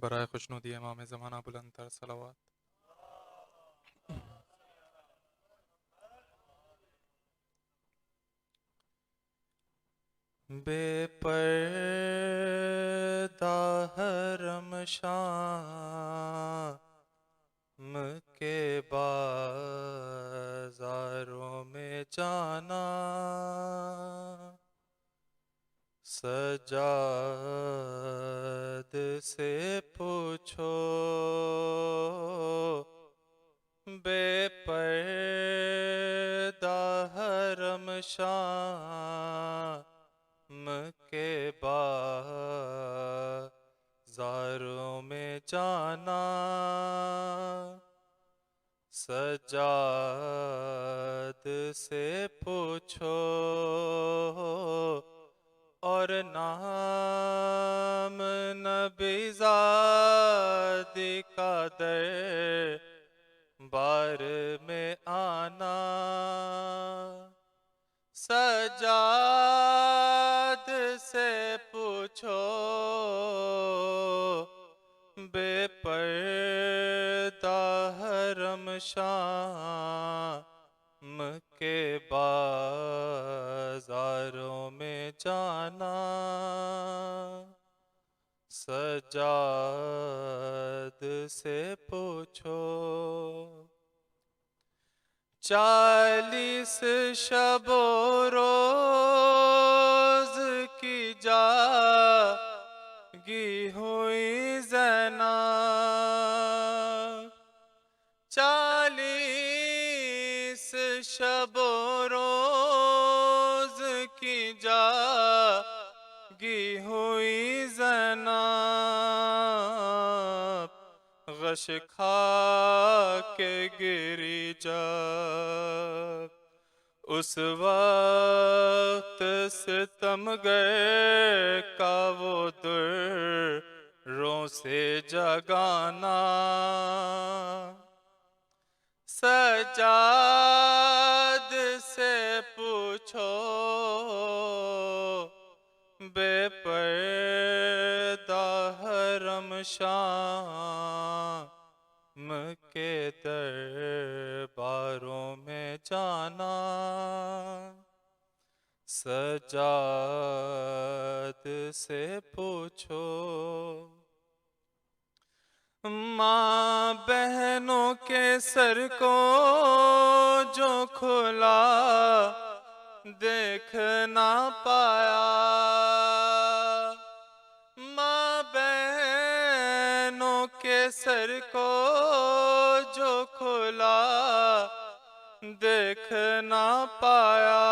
برائے خوشنودی امام زمانہ بلند تر صلوات۔ بے پردہ حرم شام کے بازاروں میں جانا، سجاد سے پوچھو بے پردہ حرم شام کے بازاروں میں جانا، سجاد سے پوچھو اور نام نبی زادی کا دربار میں آنا، سجاد سے پوچھو بے پردہ حرم شام کے بازاروں میں جانا، سجاد سے پوچھو 40 شب و روز کی جاگی ہوئی زینب، 40 شب و روز کی جاگی ہوئی زینب، غش کھا کے گری جب اس وقت ستمگر کا وہ دروں سے جگانا، سجاد سے پوچھو بے پردہ حرم شام کے درباروں میں جانا، سجاد سے پوچھو ماں بہنوں کے سر کو جو کھلا دیکھ نہ پایا، ماں بہنوں کے سر کو جو کھلا دیکھ نہ پایا،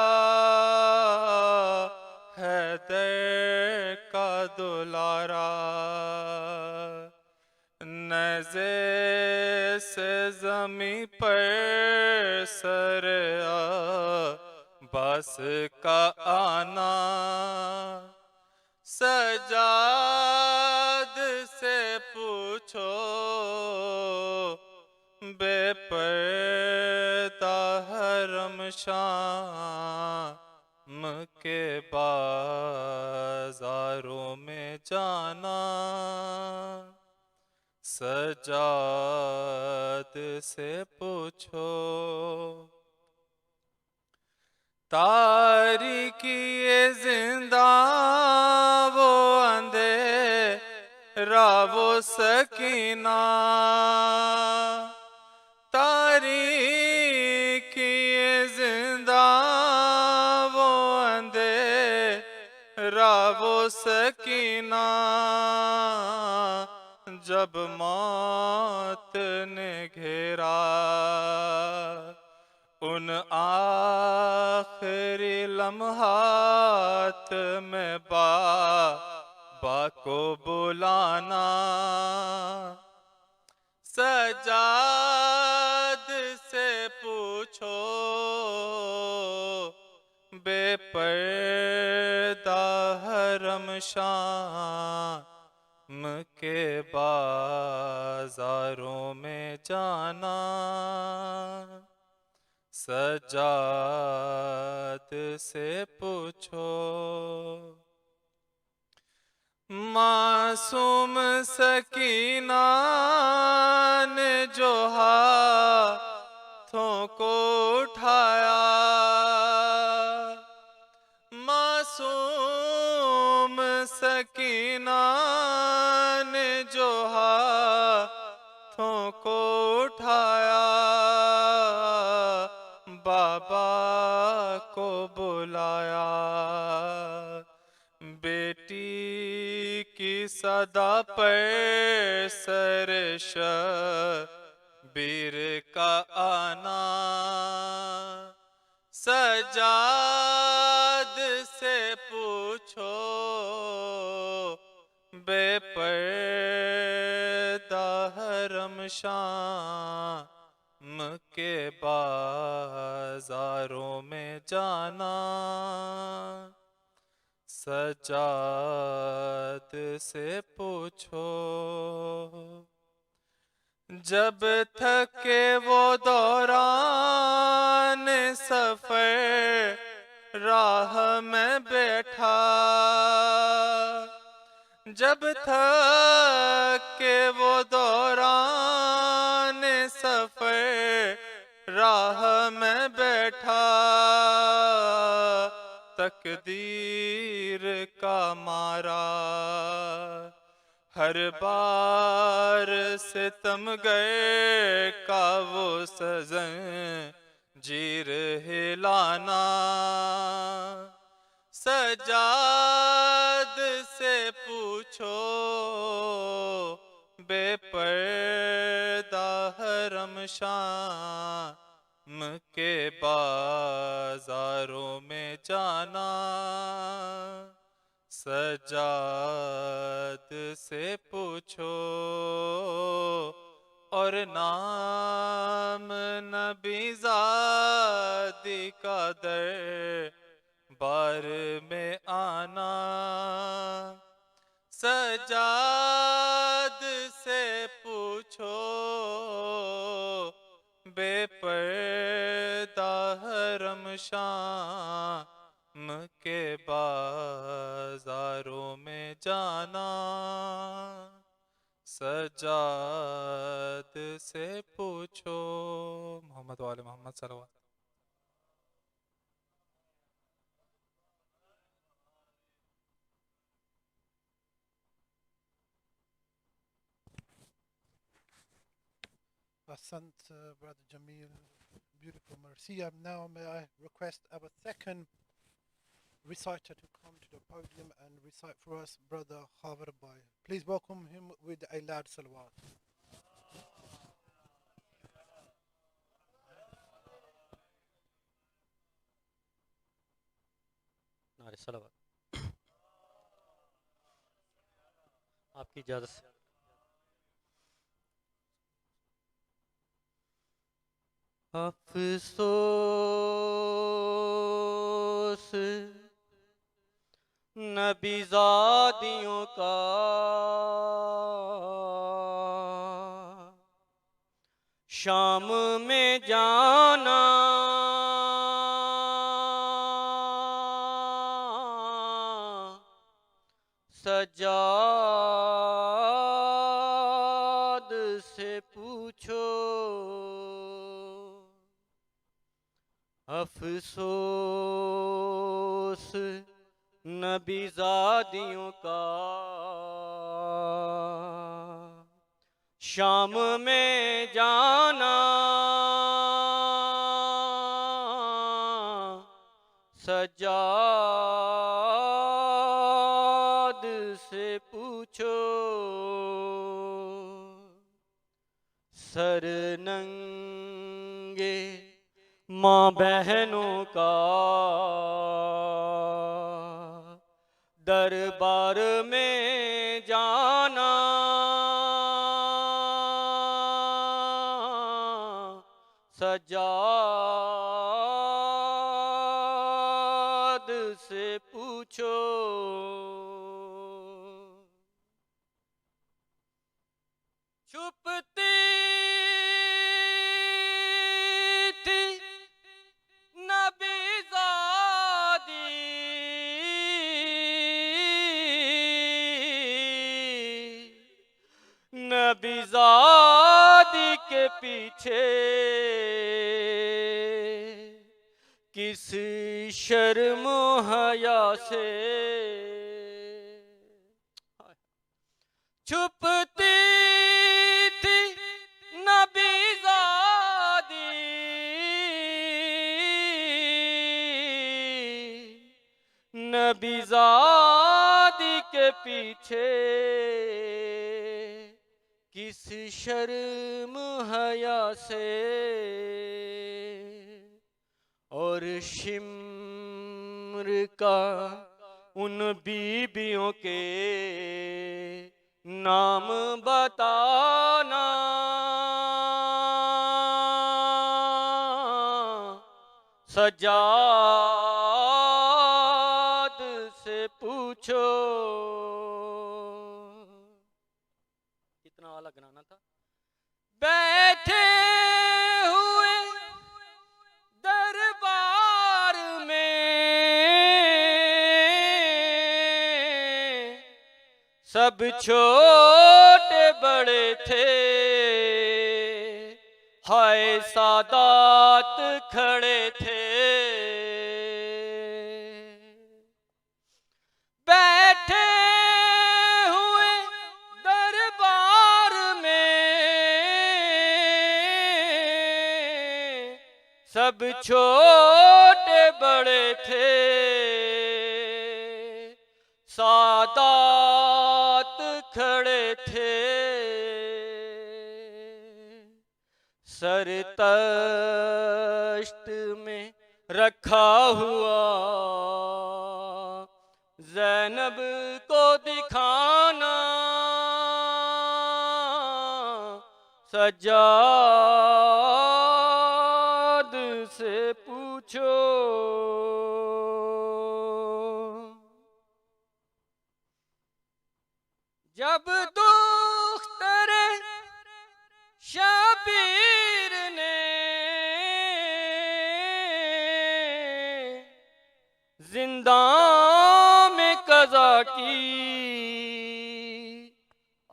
حیدر کا دلارا نیزے سے زمیں پر سر عباس کا آنا، سجاد سے پوچھو بے پردہ حرم شام کے بازاروں میں جانا، سجاد سے پوچھو تاریکی زنداں وہ اندھیرا وہ سکینہ، تاریکی زنداں وہ اندھیرا وہ سکینہ، جب موت نے گھیرا ان آخری لمحات میں بابا کو بلانا، سجاد سے پوچھو بے پردہ حرم شام کے بازاروں میں جانا، سجاد سے پوچھو ماں معصوم سکینہ نے جو ہاتھوں کو اٹھایا، معصوم سکینہ نے جو ہاتھوں کو اٹھایا، بابا کو بلایا، بیٹی کی صدا پر سر شبیر کا آنا، سجاد سے پوچھو بے پردہ حرم شام کے بازاروں میں جانا، سجاد سے پوچھو۔ جب تھکے وہ دوران سفر راہ میں بیٹھا، جب تھکے وہ دوران سفر راہ میں بیٹھا، تقدیر کا مارا ہر بار ستم گر کا وہ زنجیر ہلانا، سجاد سے پوچھو بے پردہ حرم شام کے بازاروں میں جانا، سجاد سے پوچھو۔ اور نام نبی زادی کا دربار میں آنا، سجاد سے پوچھو بے پردہ حرم شام کے بازاروں میں جانا، سجاد سے پوچھو۔ محمد وآل محمد صلوات۔ Asant, Brother Jamil, beautiful Marcia. Now may I request our second reciter to come to the podium and recite for us Brother Khavar Bhai. Please welcome him with a loud salawat. نعرہ صلوات۔ آپ کی اجازت سے افسوس نبی زادیوں کا شام میں جانا، سجاد سے پوچھو۔ افسوس نبی زادیوں کا شام میں جانا، سجاد سے پوچھو۔ سر ننگے ماں بہنوں کا دربار میں جانا، سجاد سے پوچھو۔ چھپتی تھی نبی زادی نبی زادی کے پیچھے کس شرم و حیا سے چھپتی تھی نبی زادی نبی زادی کے پیچھے کس شرم حیا سے اور شمر کا ان بیبیوں کے نام بتانا سجاد سے پوچھو کتنا اعلیٰ گانا تھا بیٹھے ہوئے دربار میں سب چھوٹے بڑے تھے ہائے سادات کھڑے تھے بیٹھے ہوئے دربار میں سب چھوٹے بڑے تھے سادات کھڑے تھے سر تشت میں رکھا ہوا زینب کو دکھانا سجاد سے پوچھو جب دختر شبیر نے زندان میں قضا کی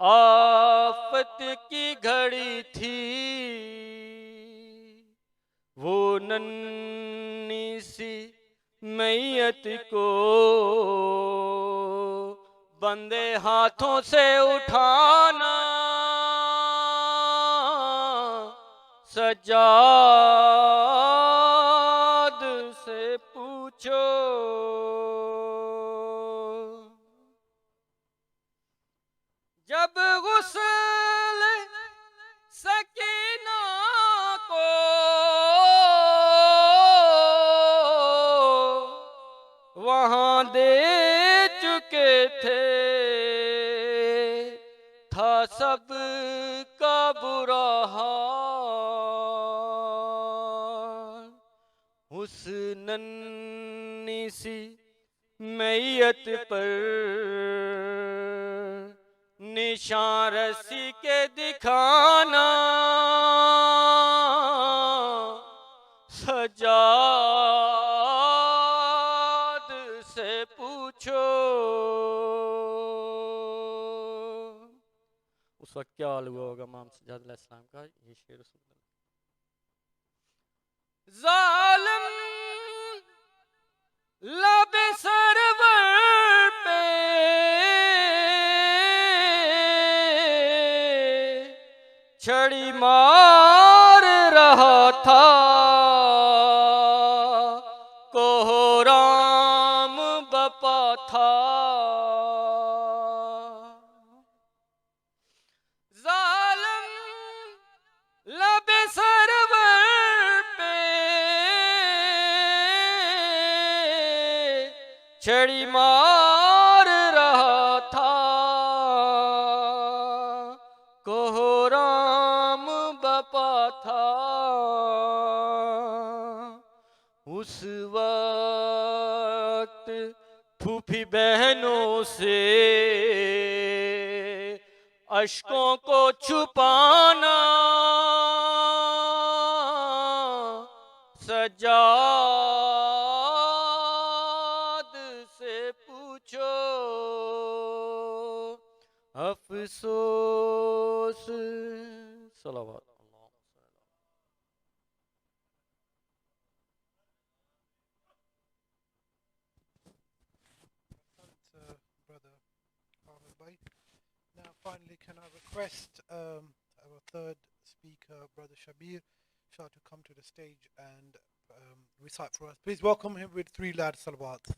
آفت کی گھڑی تھی وہ ننھی سی میت کو بندے ہاتھوں سے اٹھانا سجاد سے پوچھو جب غسل سکینہ کو وہاں دے چکے تھے تھا سب کا برا حال اس ننھی سی میت پر نشان رسی کے دکھانا سجاد سے پوچھو اس وقت کیا حال ہوا ہوگا امام سجاد علیہ السلام کا یہ شعر رسول اللہ ظالم لب سرور پہ چھڑی مار رہا تھا کوہرام بپا تھا ظالم لب سرور پہ چھڑی مار رہا تھا کوہرام بپا تھا اس وقت پھوپھی بہنوں سے اشکوں کو چھپانا سجاد سے پوچھو افسوس القدوس صلوات اللہ. Brother Ahmed Bhai. Now, finally, can I request our third speaker, Brother Shabir Shah, to come to the stage and recite for us? Please welcome him with 3 loud salawats.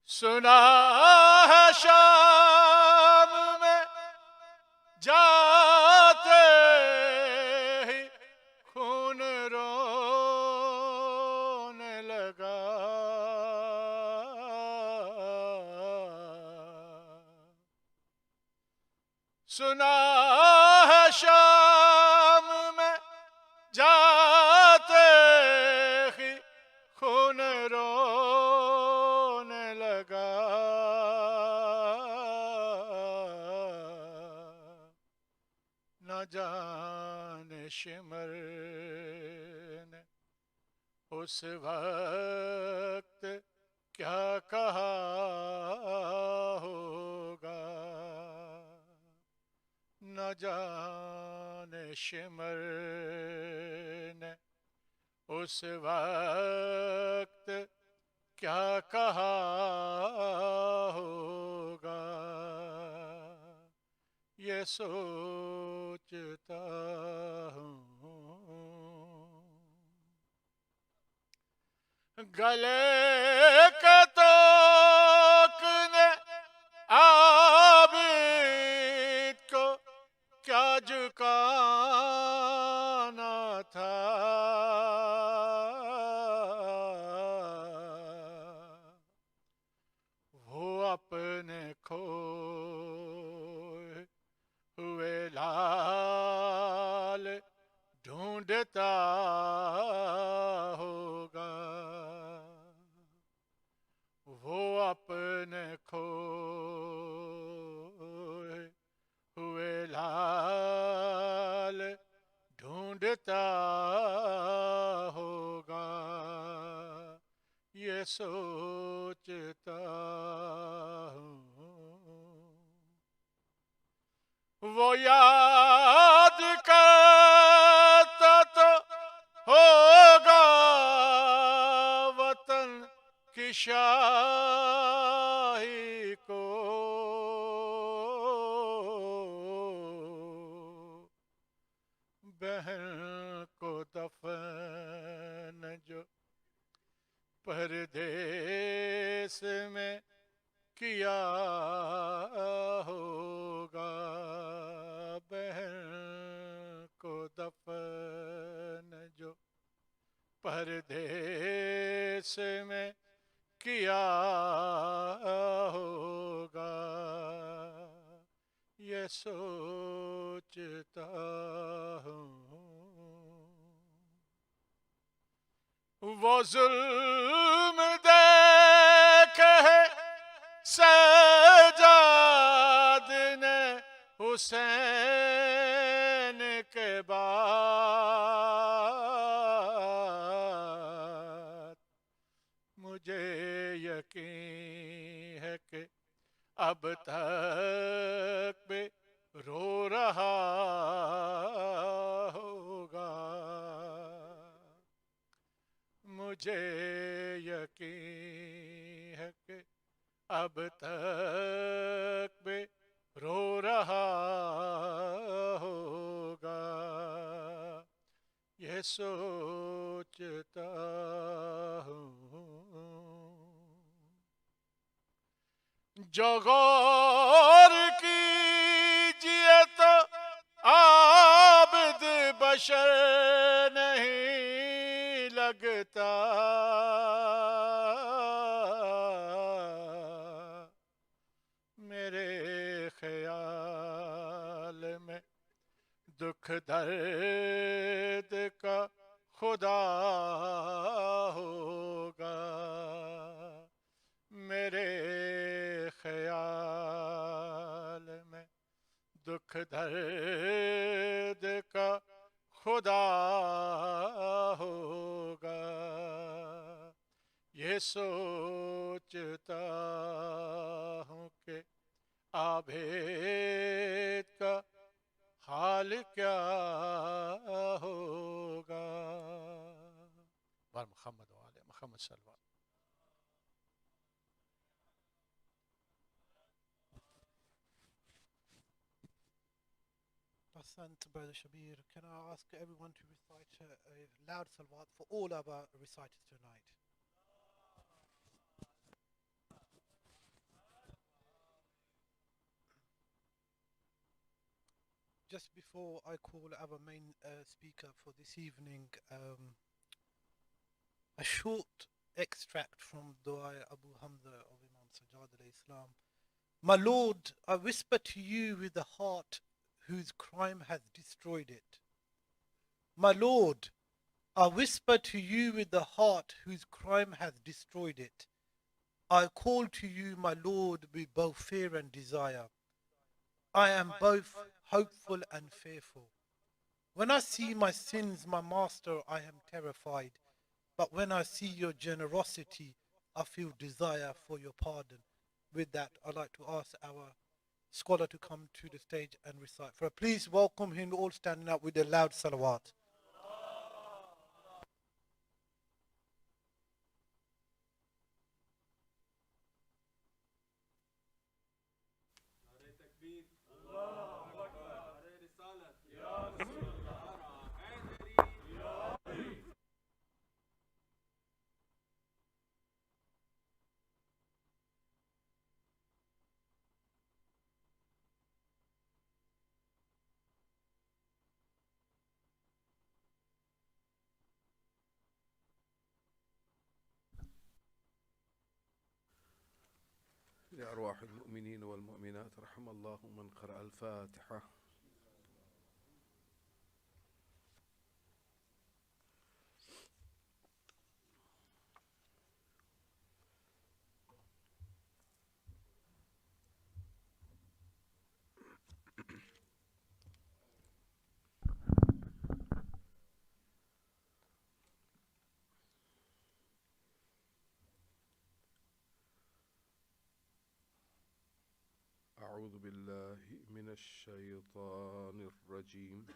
سنا ہے شام میں جاتے ہی خون رونے لگا. سنا ہے شام میں جاتے ہی خون رونے لگا. نہ جانے شمر نے اس وقت کیا کہا ہوگا. نہ جانے شمر نے اس وقت کیا کہا ہوگا. یہ سوچتا ہوں گلے کا توق نے عابد کو کیا جھکانا تھا. وہ اپنے کھوئے ہوئے لال ڈھونڈتا ہوگا. وہ اپنے کھوئے ہوئے لال ڈھونڈتا ہوگا. یہ سوچتا ہوں وہ یاد کرتا تو ہوگا وطن کی شاہی کو. بہن کو دفن جو پردیس میں کیا ہوگا. بہن کو دفن جو پردیس میں کیا ہوگا. یہ سوچتا ہوں وہ ظلم دیکھے سجاد نے حسین کے بعد مجھے یقین ہے کہ اب تک بھی رو رہا ہوگا. مجھے یقین ہے کہ اب تک بھی رو رہا ہوگا. یہ سوچتا ہوں جو غور کیجئے تو عابد بشر نہیں لگتا. میرے خیال میں دکھ درد کا خدا ہوگا. میرے خیال میں دکھ درد کا خدا ہوگا. یہ سوچتا ہوں کہ عابد کا حال کیا ہوگا. بار محمد وآل محمد صلی اللہ علیہ وسلم. Asante, Brother Shabir. Can I ask everyone to recite a loud salawat for all our reciters tonight? Just before I call our main speaker for this evening, a short extract from Dua Abu Hamza of Imam Sajjad alayhi salam. My Lord, I whisper to you with the heart whose crime has destroyed it. My Lord, I whisper to you with the heart whose crime has destroyed it. I call to you, my Lord, with both fear and desire. I am both hopeful and fearful. When I see my sins, my Master, I am terrified. But when I see your generosity, I feel desire for your pardon. With that, I'd like to ask our scholar to come to the stage and recite. For please welcome him, all standing up with a loud salawat. لأرواح المؤمنين والمؤمنات رحم الله من قرأ الفاتحة. أعوذ بالله من الشيطان الرجيم.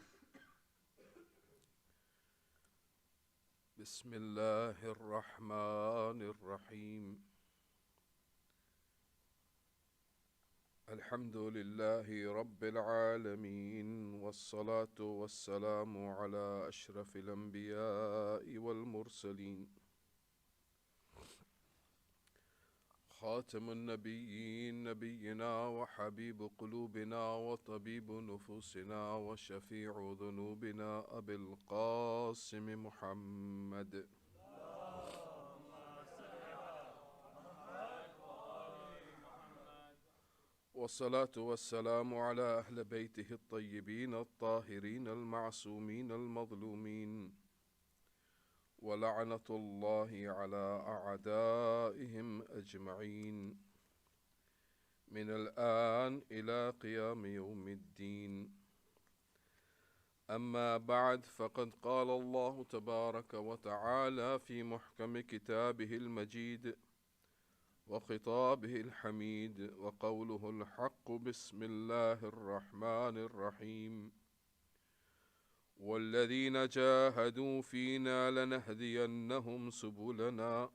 بسم الله الرحمن الرحيم. الحمد لله رب العالمين والصلاة والسلام على أشرف الأنبياء والمرسلين خاتم النبيين نبينا وحبيب قلوبنا وطبيب نفوسنا وشفيع ذنوبنا أبي القاسم محمد والصلاة والسلام على أهل بيته الطيبين الطاهرين المعصومين المظلومين ولعنة الله على أعدائهم أجمعين من الآن إلى قيام يوم الدين. أما بعد، فقد قال الله تبارك وتعالى في محكم كتابه المجيد وخطابه الحميد وقوله الحق: بسم الله الرحمن الرحيم. والذين جاهدوا فينا لنهدينهم سبلنا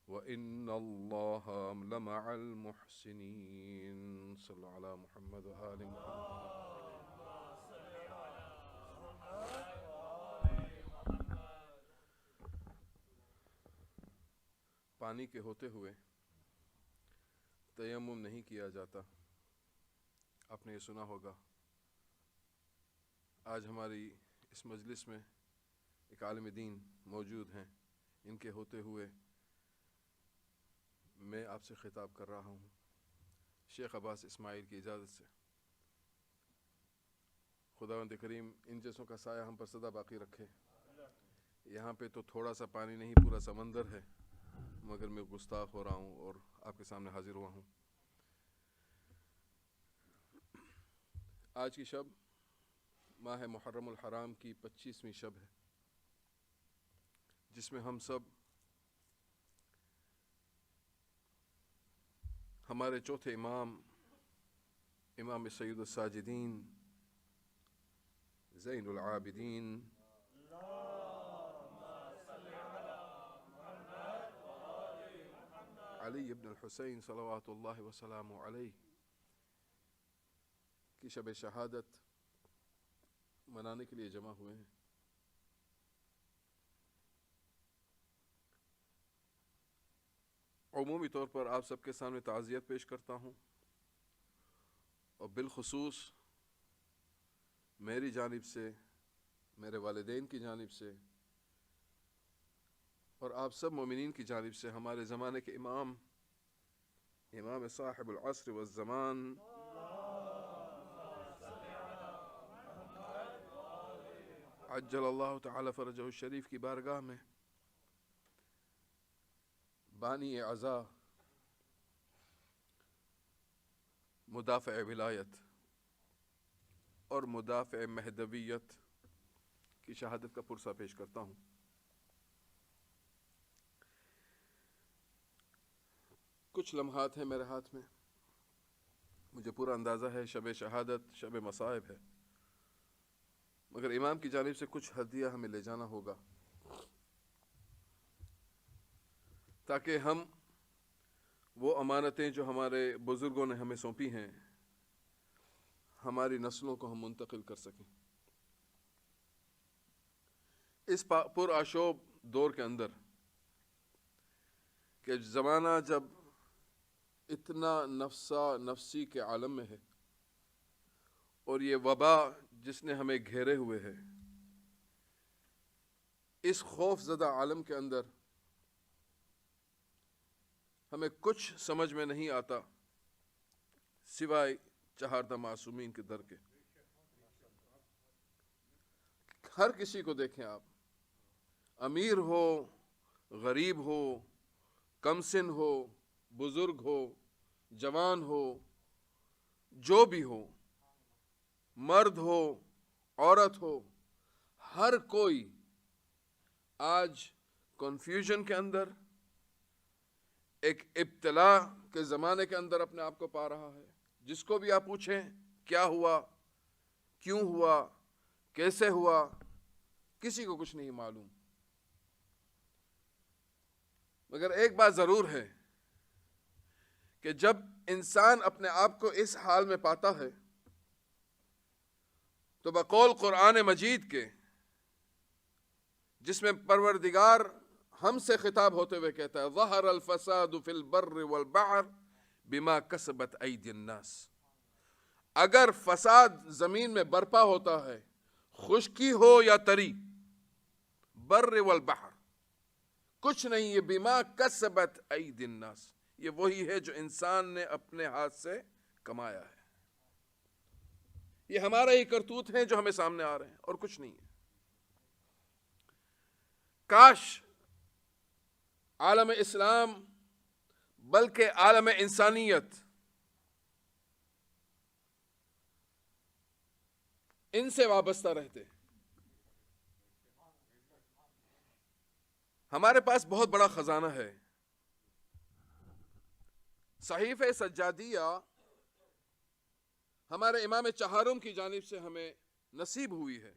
وإن الله لمع المحسنين. صلوا على محمد وآل محمد. پانی کے ہوتے ہوئے تیمم نہیں کیا جاتا. آپ نے یہ سنا ہوگا. آج ہماری اس مجلس میں ایک عالم دین موجود ہیں. ان کے ہوتے ہوئے میں آپ سے خطاب کر رہا ہوں شیخ عباس اسماعیل کی اجازت سے. خداوند کریم ان جیسوں کا سایہ ہم پر سدا باقی رکھے. یہاں پہ تو تھوڑا سا پانی نہیں، پورا سمندر ہے، مگر میں گستاخ ہو رہا ہوں اور آپ کے سامنے حاضر ہوا ہوں. آج کی شب ماہ محرم الحرام کی 25ویں شب ہے، جس میں ہم سب ہمارے چوتھے امام سید الساجدین زین العابدین علی ابن الحسین صلوات اللہ وسلام علیہ کی شب شہادت منانے کے لیے جمع ہوئے ہیں. عمومی طور پر آپ سب کے سامنے تعزیت پیش کرتا ہوں، اور بالخصوص میری جانب سے، میرے والدین کی جانب سے، اور آپ سب مومنین کی جانب سے ہمارے زمانے کے امام صاحب العصر والزمان عجل اللہ تعالی فرجہ الشریف کی بارگاہ میں بانی اعزا، مدافع ولایت اور مدافع مہدویت کی شہادت کا پرسہ پیش کرتا ہوں. کچھ لمحات ہیں میرے ہاتھ میں. مجھے پورا اندازہ ہے شب شہادت شب مصائب ہے، مگر امام کی جانب سے کچھ ہدیہ ہمیں لے جانا ہوگا تاکہ ہم وہ امانتیں جو ہمارے بزرگوں نے ہمیں سونپی ہیں ہماری نسلوں کو ہم منتقل کر سکیں. اس پر آشوب دور کے اندر کہ زمانہ جب اتنا نفسا نفسی کے عالم میں ہے، اور یہ وبا جس نے ہمیں گھیرے ہوئے ہے، اس خوف زدہ عالم کے اندر ہمیں کچھ سمجھ میں نہیں آتا سوائے چہاردہ معصومین کے در کے. ہر کسی کو دیکھیں آپ، امیر ہو، غریب ہو، کم سن ہو، بزرگ ہو، جوان ہو، جو بھی ہو، مرد ہو، عورت ہو، ہر کوئی آج کنفیوژن کے اندر، ایک ابتلا کے زمانے کے اندر اپنے آپ کو پا رہا ہے. جس کو بھی آپ پوچھیں کیا ہوا، کیوں ہوا، کیسے ہوا، کسی کو کچھ نہیں معلوم. مگر ایک بات ضرور ہے کہ جب انسان اپنے آپ کو اس حال میں پاتا ہے تو بقول قرآن مجید کے، جس میں پروردگار ہم سے خطاب ہوتے ہوئے کہتا ہے ظہر الفساد فی البر والبحر بما کسبت ایدی الناس، اگر فساد زمین میں برپا ہوتا ہے، خشکی ہو یا تری، بر والبحر، کچھ نہیں، یہ بما کسبت ایدی الناس، یہ وہی ہے جو انسان نے اپنے ہاتھ سے کمایا ہے. یہ ہمارا ہی کرتوت ہیں جو ہمیں سامنے آ رہے ہیں اور کچھ نہیں ہے. کاش عالم اسلام بلکہ عالم انسانیت ان سے وابستہ رہتے. ہمارے پاس بہت بڑا خزانہ ہے. صحیفہ سجادیہ ہمارے امام چہارم کی جانب سے ہمیں نصیب ہوئی ہے،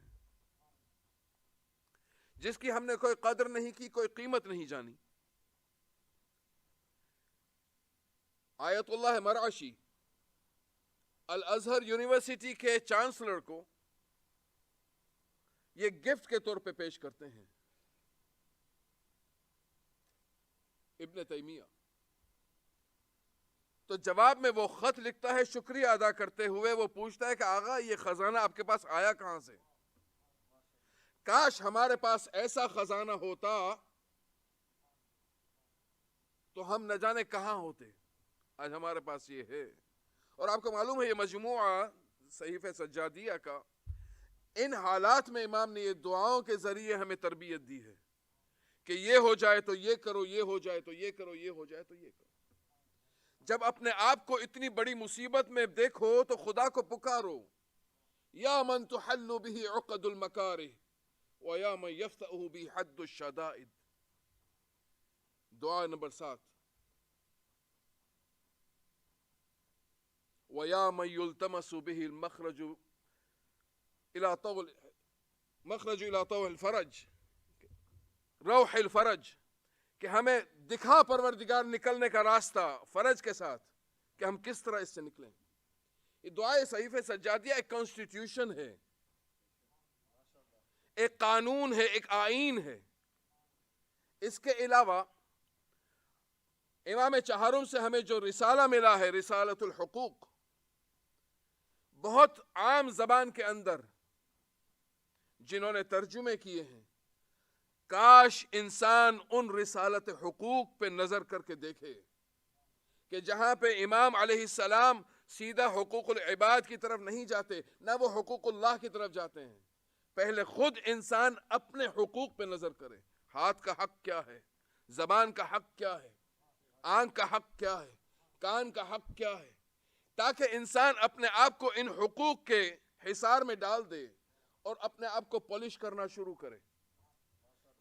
جس کی ہم نے کوئی قدر نہیں کی، کوئی قیمت نہیں جانی. آیت اللہ مرعشی الازہر یونیورسٹی کے چانسلر کو یہ گفٹ کے طور پہ پیش کرتے ہیں. ابن تیمیہ تو جواب میں وہ خط لکھتا ہے شکریہ ادا کرتے ہوئے. وہ پوچھتا ہے کہ آغا یہ خزانہ آپ کے پاس آیا کہاں سے؟ کاش ہمارے پاس ایسا خزانہ ہوتا تو ہم نہ جانے کہاں ہوتے. آج ہمارے پاس یہ ہے. اور آپ کو معلوم ہے یہ مجموعہ صحیفہ سجادیہ کا ان حالات میں امام نے یہ دعاؤں کے ذریعے ہمیں تربیت دی ہے کہ یہ ہو جائے تو یہ کرو، یہ ہو جائے تو یہ کرو، یہ ہو جائے تو یہ کرو. جب اپنے آپ کو اتنی بڑی مصیبت میں دیکھو تو خدا کو پکارو. یا من تحل به عقد المکارہ ویا من یفتح به حد الشدائد. دعا نمبر 7. ویا من یلتمس به المخرج الى طول مخرج الى طول الفرج روح الفرج، کہ ہمیں دکھا پروردگار نکلنے کا راستہ فرج کے ساتھ کہ ہم کس طرح اس سے نکلیں. یہ دعائے صحیفہ سجادیہ ایک کانسٹیٹیوشن ہے، ایک قانون ہے، ایک آئین ہے. اس کے علاوہ امام چہارم سے ہمیں جو رسالہ ملا ہے، رسالۃ الحقوق، بہت عام زبان کے اندر جنہوں نے ترجمے کیے ہیں، کاش انسان ان رسالت حقوق پہ نظر کر کے دیکھے کہ جہاں پہ امام علیہ السلام سیدھا حقوق العباد کی طرف نہیں جاتے، نہ وہ حقوق اللہ کی طرف جاتے ہیں. پہلے خود انسان اپنے حقوق پہ نظر کرے. ہاتھ کا حق کیا ہے، زبان کا حق کیا ہے، آنکھ کا حق کیا ہے، کان کا حق کیا ہے، تاکہ انسان اپنے آپ کو ان حقوق کے حصار میں ڈال دے اور اپنے آپ کو پالش کرنا شروع کرے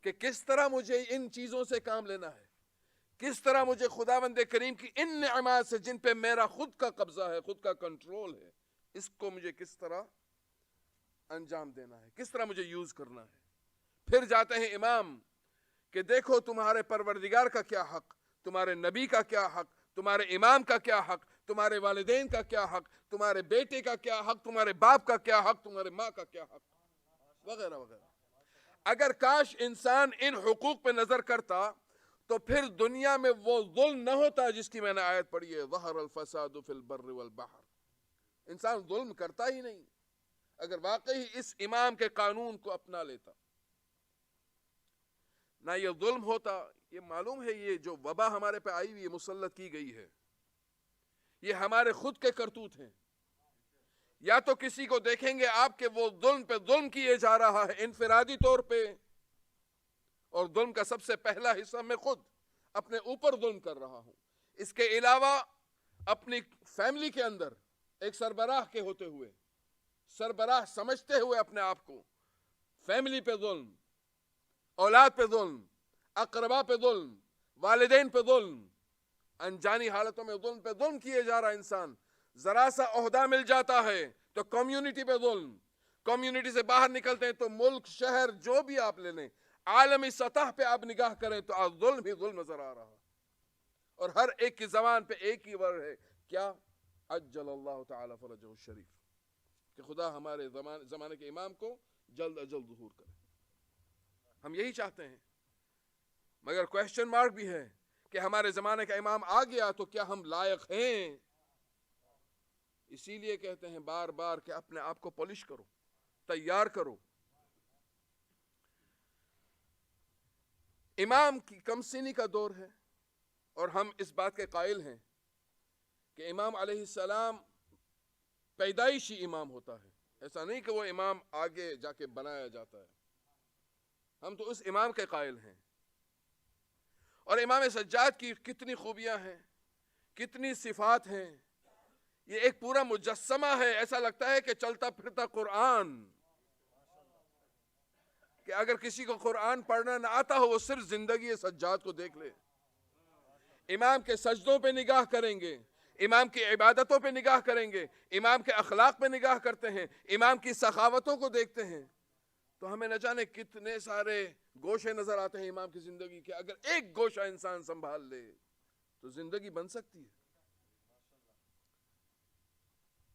کہ کس طرح مجھے ان چیزوں سے کام لینا ہے، کس طرح مجھے خداوند کریم کی ان نعمات سے جن پہ میرا خود کا قبضہ ہے، خود کا کنٹرول ہے، اس کو مجھے کس طرح انجام دینا ہے، کس طرح مجھے یوز کرنا ہے. پھر جاتے ہیں امام کہ دیکھو تمہارے پروردگار کا کیا حق، تمہارے نبی کا کیا حق، تمہارے امام کا کیا حق، تمہارے والدین کا کیا حق، تمہارے بیٹے کا کیا حق، تمہارے باپ کا کیا حق، تمہارے ماں کا کیا حق، وغیرہ وغیرہ. اگر کاش انسان ان حقوق پہ نظر کرتا تو پھر دنیا میں وہ ظلم نہ ہوتا جس کی میں نے آیت پڑھی ہے، ظہر الفساد فی البر والبحر. انسان ظلم کرتا ہی نہیں اگر واقعی اس امام کے قانون کو اپنا لیتا. نہ یہ ظلم ہوتا. یہ معلوم ہے یہ جو وبا ہمارے پہ آئی ہوئی مسلط کی گئی ہے، یہ ہمارے خود کے کرتوت ہیں. یا تو کسی کو دیکھیں گے آپ کے وہ ظلم پہ ظلم کیے جا رہا ہے انفرادی طور پہ، اور ظلم کا سب سے پہلا حصہ میں خود اپنے اوپر ظلم کر رہا ہوں. اس کے علاوہ اپنی فیملی کے اندر ایک سربراہ کے ہوتے ہوئے، سربراہ سمجھتے ہوئے اپنے آپ کو، فیملی پہ ظلم، اولاد پہ ظلم، اقربا پہ ظلم، والدین پہ ظلم، انجانی حالتوں میں ظلم پہ ظلم کیے جا رہا انسان. ذرا سا عہدہ مل جاتا ہے تو کمیونٹی پہ ظلم، کمیونٹی سے باہر نکلتے ہیں تو ملک، شہر، جو بھی آپ لے لیں، عالمی سطح پہ آپ نگاہ کریں تو ظلم ہی ظلم نظر آ رہا. اور ہر ایک کی زبان پہ ایک ہی ورڈ ہے، کیا؟ عجل اللہ تعالی فرجہ الشریف، کہ خدا ہمارے زمانے کے امام کو جلد از جلد ظہور کرے. ہم یہی چاہتے ہیں، مگر کویسچن مارک بھی ہے کہ ہمارے زمانے کا امام آ گیا تو کیا ہم لائق ہیں؟ اسی لیے کہتے ہیں بار بار کہ اپنے آپ کو پالش کرو، تیار کرو. امام کی کم سنی کا دور ہے اور ہم اس بات کے قائل ہیں کہ امام علیہ السلام پیدائشی امام ہوتا ہے. ایسا نہیں کہ وہ امام آگے جا کے بنایا جاتا ہے. ہم تو اس امام کے قائل ہیں. اور امام سجاد کی کتنی خوبیاں ہیں، کتنی صفات ہیں، یہ ایک پورا مجسمہ ہے، ایسا لگتا ہے کہ چلتا پھرتا قرآن، کہ اگر کسی کو قرآن پڑھنا نہ آتا ہو وہ صرف زندگی سجاد کو دیکھ لے، امام کے سجدوں پہ نگاہ کریں گے، امام کی عبادتوں پہ نگاہ کریں گے، امام کے اخلاق پہ نگاہ کرتے ہیں، امام کی سخاوتوں کو دیکھتے ہیں، تو ہمیں نہ جانے کتنے سارے گوشے نظر آتے ہیں امام کی زندگی کے. اگر ایک گوشہ انسان سنبھال لے تو زندگی بن سکتی ہے.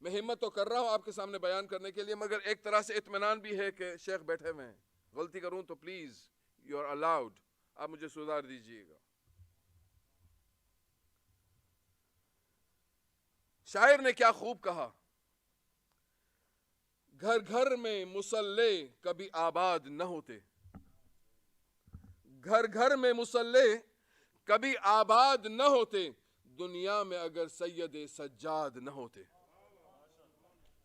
میں ہمت تو کر رہا ہوں آپ کے سامنے بیان کرنے کے لیے، مگر ایک طرح سے اطمینان بھی ہے کہ شیخ بیٹھے ہوئے ہیں. غلطی کروں تو پلیز یو آر الاؤڈ، آپ مجھے سدھار دیجئے گا. شاعر نے کیا خوب کہا، گھر گھر میں مصلے کبھی آباد نہ ہوتے، گھر گھر میں مصلے کبھی آباد نہ ہوتے، دنیا میں اگر سید سجاد نہ ہوتے.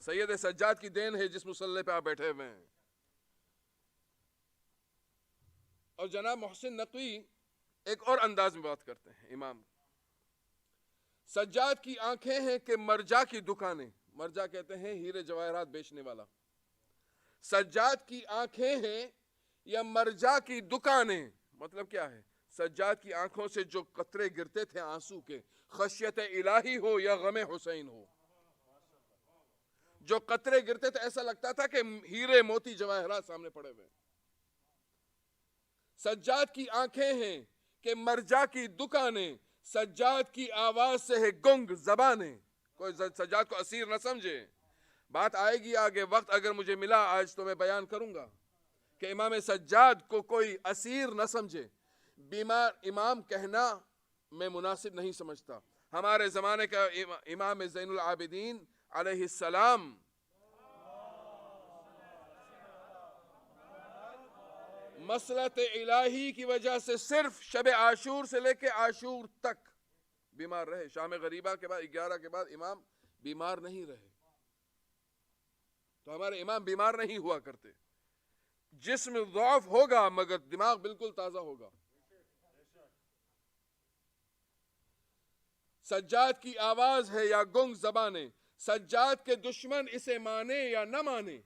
سید سجاد کی دین ہے جس مصلے پہ آپ بیٹھے ہوئے ہیں. اور جناب محسن نقوی ایک اور انداز میں بات کرتے ہیں امام. سجاد کی آنکھیں ہیں کہ مرجا کی دکانیں، مرجا کہتے ہیں ہیرے جواہرات بیچنے والا. سجاد کی آنکھیں ہیں یا مرجا کی دکانیں، مطلب کیا ہے؟ سجاد کی آنکھوں سے جو قطرے گرتے تھے آنسو کے، خشیت الہی ہو یا غم حسین ہو، جو قطرے گرتے تھے ایسا لگتا تھا کہ ہیرے موتی جواہرات سامنے پڑے ہوئے. سجاد کی آنکھیں ہیں کہ مرجا کی دکانیں، سجاد کی آواز سے ہے گنگ زبانیں. کوئی سجاد کو اسیر نہ سمجھے. بات آئے گی آگے، وقت اگر مجھے ملا آج تو میں بیان کروں گا کہ امام سجاد کو کوئی اسیر نہ سمجھے. بیمار امام کہنا میں مناسب نہیں سمجھتا. ہمارے زمانے کا امام زین العابدین علیہ السلام مسلط الہی کی وجہ سے صرف شب عاشور سے لے کے عاشور تک بیمار رہے. شام غریبہ کے بعد 11 کے بعد امام بیمار نہیں رہے. تو ہمارے امام بیمار نہیں ہوا کرتے. جسم ضعف ہوگا مگر دماغ بالکل تازہ ہوگا. سجاد کی آواز ہے یا گنگ زبانیں، سجاد کے دشمن اسے مانے یا نہ مانے،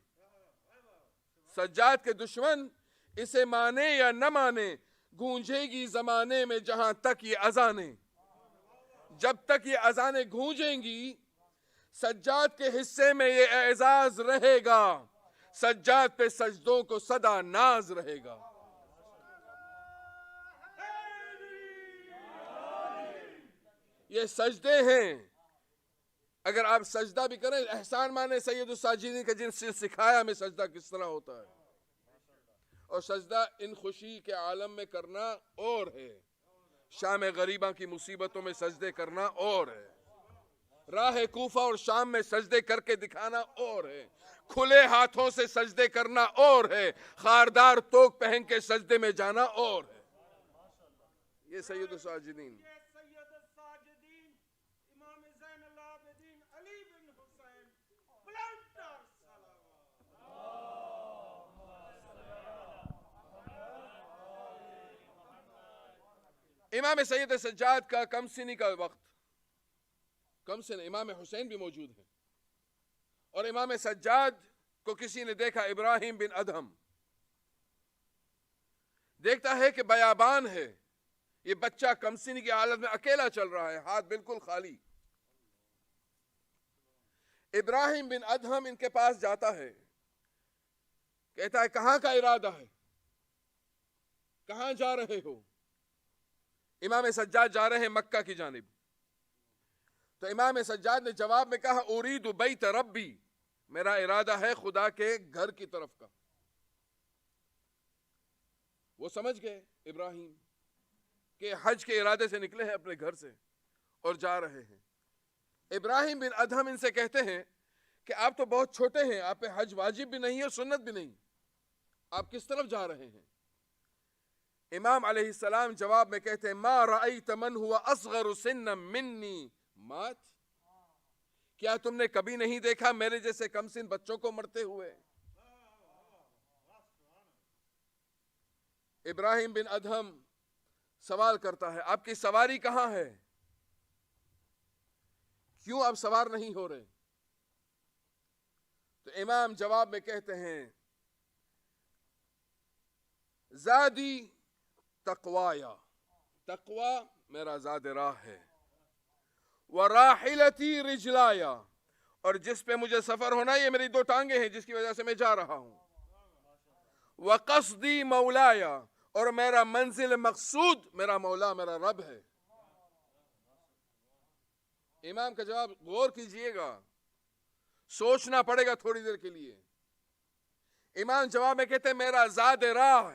سجاد کے دشمن اسے مانے یا نہ مانے، گونجے گی زمانے میں جہاں تک یہ اذانیں. جب تک یہ اذانیں گونجیں گی سجاد کے حصے میں یہ اعزاز رہے گا، سجاد پہ سجدوں کو صدا ناز رہے گا. یہ سجدے ہیں. اگر آپ سجدہ بھی کریں، احسان مانے سید الساجدین کے جن سے سکھایا ہمیں سجدہ کس طرح ہوتا ہے. اور سجدہ ان خوشی کے عالم میں کرنا اور ہے، شام غریبہ کی مصیبتوں میں سجدے کرنا اور ہے، راہ کوفہ اور شام میں سجدے کر کے دکھانا اور ہے، کھلے ہاتھوں سے سجدے کرنا اور ہے، خاردار توک پہن کے سجدے میں جانا اور ہے. یہ سید الساجدین. امام سید سجاد کا کم سنی کا وقت، کم سن امام حسین بھی موجود ہیں. اور امام سجاد کو کسی نے دیکھا، ابراہیم بن ادہم دیکھتا ہے کہ بیابان ہے، یہ بچہ کم سنی کی حالت میں اکیلا چل رہا ہے، ہاتھ بالکل خالی. ابراہیم بن ادہم ان کے پاس جاتا ہے، کہتا ہے کہاں کا ارادہ ہے، کہاں جا رہے ہو؟ امام سجاد جا رہے ہیں مکہ کی جانب. تو امام سجاد نے جواب میں کہا ارید بیت ربی، میرا ارادہ ہے خدا کے گھر کی طرف کا. وہ سمجھ گئے ابراہیم کہ حج کے ارادے سے نکلے ہیں اپنے گھر سے اور جا رہے ہیں. ابراہیم بن ادہم ان سے کہتے ہیں کہ آپ تو بہت چھوٹے ہیں، آپ پہ حج واجب بھی نہیں اور سنت بھی نہیں، آپ کس طرف جا رہے ہیں؟ امام علیہ السلام جواب میں کہتے ہیں ما رأیت من ہوا اصغر سنا منی مات، کیا تم نے کبھی نہیں دیکھا میرے جیسے کم سن بچوں کو مرتے ہوئے؟ ابراہیم بن ادہم سوال کرتا ہے آپ کی سواری کہاں ہے؟ کیوں آپ سوار نہیں ہو رہے؟ تو امام جواب میں کہتے ہیں زادی تقوایا، تقوا میرا زاد راہ ہے، وراحلتی رجلایا، اور جس پہ مجھے سفر ہونا یہ میری 2 ٹانگیں ہیں جس کی وجہ سے میں جا رہا ہوں، وقصدی مولایا، اور میرا منزل مقصود میرا مولا میرا رب ہے۔ امام کا جواب غور کیجئے گا، سوچنا پڑے گا تھوڑی دیر کے لیے۔ امام جواب میں کہتے ہیں میرا زاد راہ،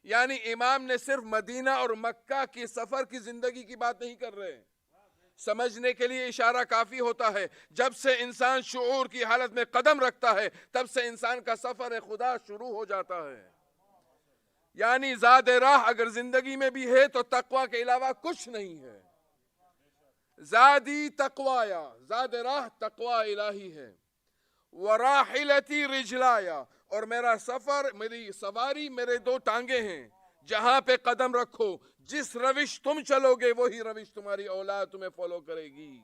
یعنی امام نے صرف مدینہ اور مکہ کی سفر کی زندگی کی بات نہیں کر رہے، سمجھنے کے لیے اشارہ کافی ہوتا ہے۔ جب سے انسان شعور کی حالت میں قدم رکھتا ہے تب سے انسان کا سفر خدا شروع ہو جاتا ہے۔ یعنی زاد راہ اگر زندگی میں بھی ہے تو تقوی کے علاوہ کچھ نہیں ہے۔ زادی تقوایا، زاد راہ تقوی الہی ہے، وراحلتی رجلایا، اور میرا سفر میری سواری میرے 2 ٹانگیں ہیں، جہاں پہ قدم رکھو جس روش تم چلو گے وہی روش تمہاری اولاد تمہیں فالو کرے گی۔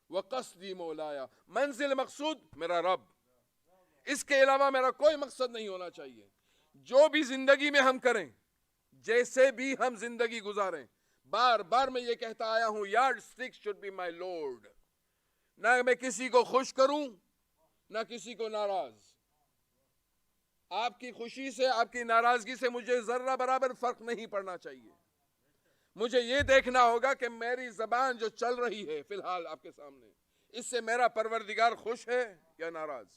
وقصدی مولایا، منزل مقصود میرا رب، اس کے علاوہ میرا کوئی مقصد نہیں ہونا چاہیے۔ جو بھی زندگی میں ہم کریں، جیسے بھی ہم زندگی گزاریں، بار بار میں یہ کہتا آیا ہوں yardstick should be my lord, نہ میں کسی کو خوش کروں نہ کسی کو ناراض۔ آپ کی خوشی سے آپ کی ناراضگی سے مجھے ذرہ برابر فرق نہیں پڑنا چاہیے۔ مجھے یہ دیکھنا ہوگا کہ میری زبان جو چل رہی ہے فی الحال آپ کے سامنے، اس سے میرا پروردگار خوش ہے یا ناراض؟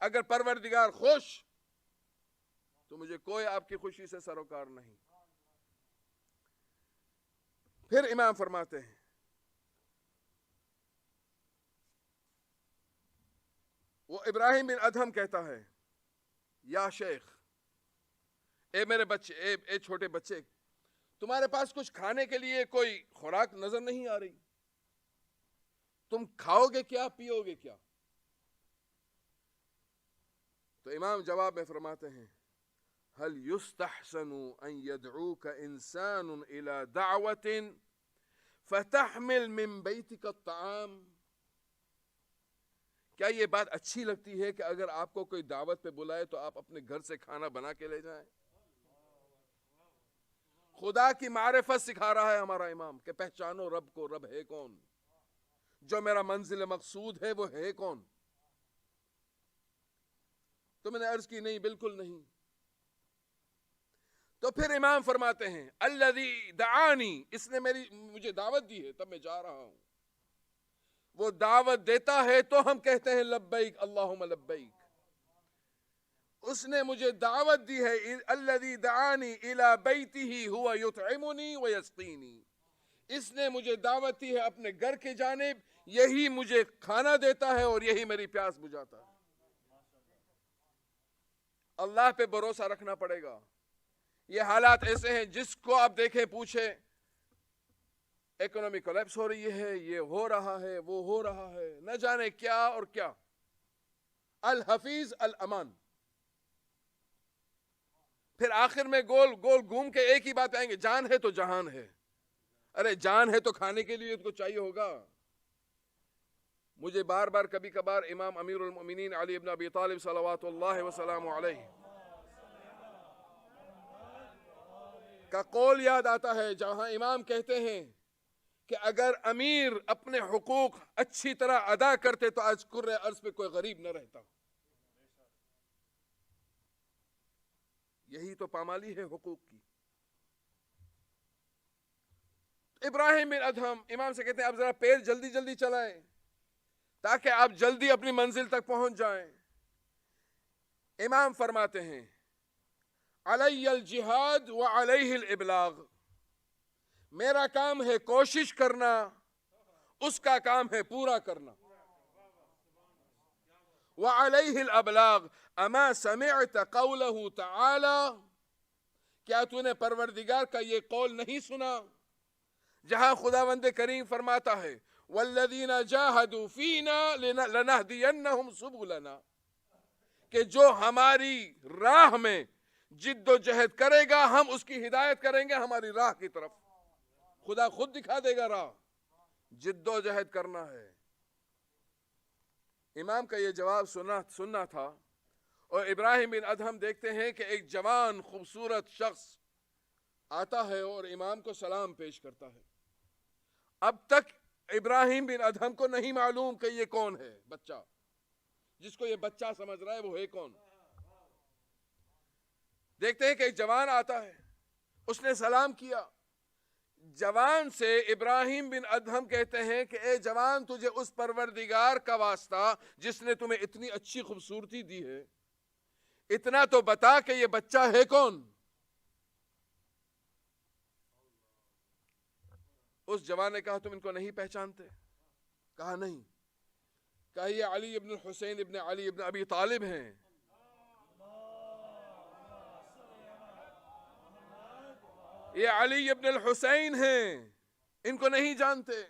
اگر پروردگار خوش تو مجھے کوئی آپ کی خوشی سے سروکار نہیں۔ پھر امام فرماتے ہیں وہ ابراہیم بن ادہم کہتا ہے یا شیخ، اے میرے بچے، اے چھوٹے بچے، تمہارے پاس کچھ کھانے کے لیے کوئی خوراک نظر نہیں آ رہی؟ تم کھاؤ گے کیا، پیو گے کیا؟ تو امام جواب میں فرماتے ہیں هل يستحسن ان يدعوك انسان الى دعوة فتحمل من بيتك الطعام؟ کیا یہ بات اچھی لگتی ہے کہ اگر آپ کو کوئی دعوت پہ بلائے تو آپ اپنے گھر سے کھانا بنا کے لے جائیں؟ خدا کی معرفت سکھا رہا ہے ہمارا امام کہ پہچانو رب کو، رب ہے کون، جو میرا منزل مقصود ہے وہ ہے کون؟ تو میں نے عرض کی نہیں، بالکل نہیں۔ تو پھر امام فرماتے ہیں الذی دعانی، اس نے مجھے دعوت دی ہے تب میں جا رہا ہوں۔ وہ دعوت دیتا ہے تو ہم کہتے ہیں لبیک اللہم لبیک۔ اس نے مجھے دعوت دی ہے الذی دعانی الی بیتہ ہوا یطعمنی ویسقینی، اس نے مجھے دعوت دی ہے اپنے گھر کی جانب، یہی مجھے کھانا دیتا ہے اور یہی میری پیاس بجھاتا ہے۔ اللہ پہ بھروسہ رکھنا پڑے گا۔ یہ حالات ایسے ہیں جس کو آپ دیکھیں پوچھیں، اکنومی کولیپس ہو رہی ہے، یہ ہو رہا ہے، وہ ہو رہا ہے، نہ جانے کیا اور کیا۔ الحفیظ الامان، پھر آخر میں گول گول گھوم کے ایک ہی بات آئیں گے، جان ہے تو جہان ہے۔ ارے جان ہے تو کھانے کے لیے تو چاہیے ہوگا۔ مجھے بار بار کبھی کبھار امام امیر المؤمنین علی ابن ابی طالب صلوات اللہ وسلام علیہ کا قول یاد آتا ہے، جہاں امام کہتے ہیں کہ اگر امیر اپنے حقوق اچھی طرح ادا کرتے تو آج کرۂ ارض پہ کوئی غریب نہ رہتا۔ یہی تو پامالی ہے حقوق کی۔ ابراہیم بن ادہم امام سے کہتے ہیں آپ ذرا پیر جلدی جلدی چلائیں تاکہ آپ جلدی اپنی منزل تک پہنچ جائیں۔ امام فرماتے ہیں علی الجہاد وعلیہ الابلاغ، میرا کام ہے کوشش کرنا، اس کا کام ہے پورا کرنا۔ وعلیہ الابلاغ، اما سمعت قولہ تعالی، کیا تو نے پروردگار کا یہ قول نہیں سنا جہاں خداوند کریم فرماتا ہے والذین جاہدوا فینا لنہدینہم سبلنا، کہ جو ہماری راہ میں جد و جہد کرے گا ہم اس کی ہدایت کریں گے ہماری راہ کی طرف۔ خدا خود دکھا دے گا راہ، جد و جہد کرنا ہے. امام کا یہ جواب سننا تھا. اور ابراہیم بن ادہم دیکھتے ہیں کہ ایک جوان خوبصورت شخص آتا ہے اور امام کو سلام پیش کرتا ہے. اب تک ابراہیم بن ادہم کو نہیں معلوم کہ یہ کون ہے بچہ، جس کو یہ بچہ سمجھ رہا ہے وہ ہے کون. دیکھتے ہیں کہ ایک جوان آتا ہے، اس نے سلام کیا. جوان سے ابراہیم بن ادہم کہتے ہیں کہ اے جوان، تجھے اس پروردگار کا واسطہ جس نے تمہیں اتنی اچھی خوبصورتی دی ہے، اتنا تو بتا کہ یہ بچہ ہے کون. اس جوان نے کہا تم ان کو نہیں پہچانتے؟ کہا نہیں. کہا یہ علی ابن الحسین ابن علی ابن ابی طالب ہیں. یہ علی ابن الحسین ہیں، ان کو نہیں جانتے.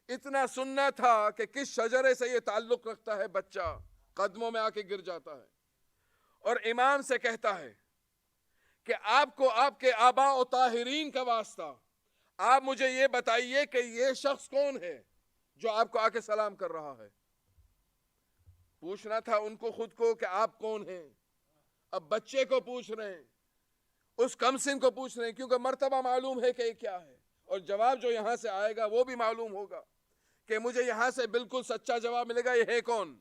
اتنا سننا تھا کہ کس شجرے سے یہ تعلق رکھتا ہے بچہ، قدموں میں آ کے گر جاتا ہے اور امام سے کہتا ہے کہ آپ کو آپ کے آباء و طاہرین کا واسطہ آپ مجھے یہ بتائیے کہ یہ شخص کون ہے جو آپ کو آ کے سلام کر رہا ہے. پوچھنا تھا ان کو خود کو کہ آپ کون ہیں. اب بچے کو پوچھ رہے ہیں، اس کمسن کو پوچھ رہے ہیں، کیونکہ مرتبہ معلوم ہے کہ یہ کیا ہے، اور جواب جو یہاں سے آئے گا وہ بھی معلوم ہوگا کہ مجھے یہاں سے بالکل سچا جواب ملے گا یہ ہے کون.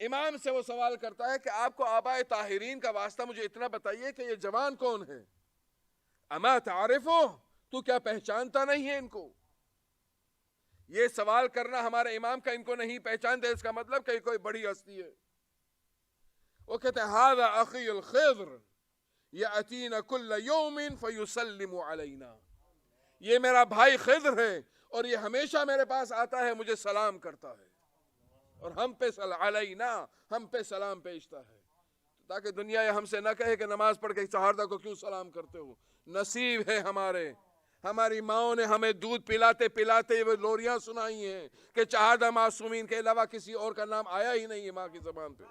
امام سے وہ سوال کرتا ہے کہ آپ کو آباء طاہرین کا واسطہ مجھے اتنا بتائیے کہ یہ جوان کون ہے. اما تعرفو، تو کیا پہچانتا نہیں ہے ان کو؟ یہ سوال کرنا ہمارے امام کا، ان کو نہیں پہچانتے، اس کا مطلب کہ کوئی بڑی ہستی ہے. وہ کہتے ہیں ھذا اخی الخضر یأتینا کل یوم فیسلم علینا. یہ میرا بھائی خضر ہے اور یہ ہمیشہ میرے پاس آتا ہے، مجھے سلام کرتا ہے اور ہم پہ سلام پیشتا ہے، تاکہ دنیا یہ ہم سے نہ کہے کہ نماز پڑھ کے چہاردہ کو کیوں سلام کرتے ہو. نصیب ہے ہماری ماؤں نے ہمیں دودھ پلاتے پلاتے وہ لوریاں سنائی ہیں کہ چہاردہ معصومین کے علاوہ کسی اور کا نام آیا ہی نہیں ہے ماں کی زبان پہ.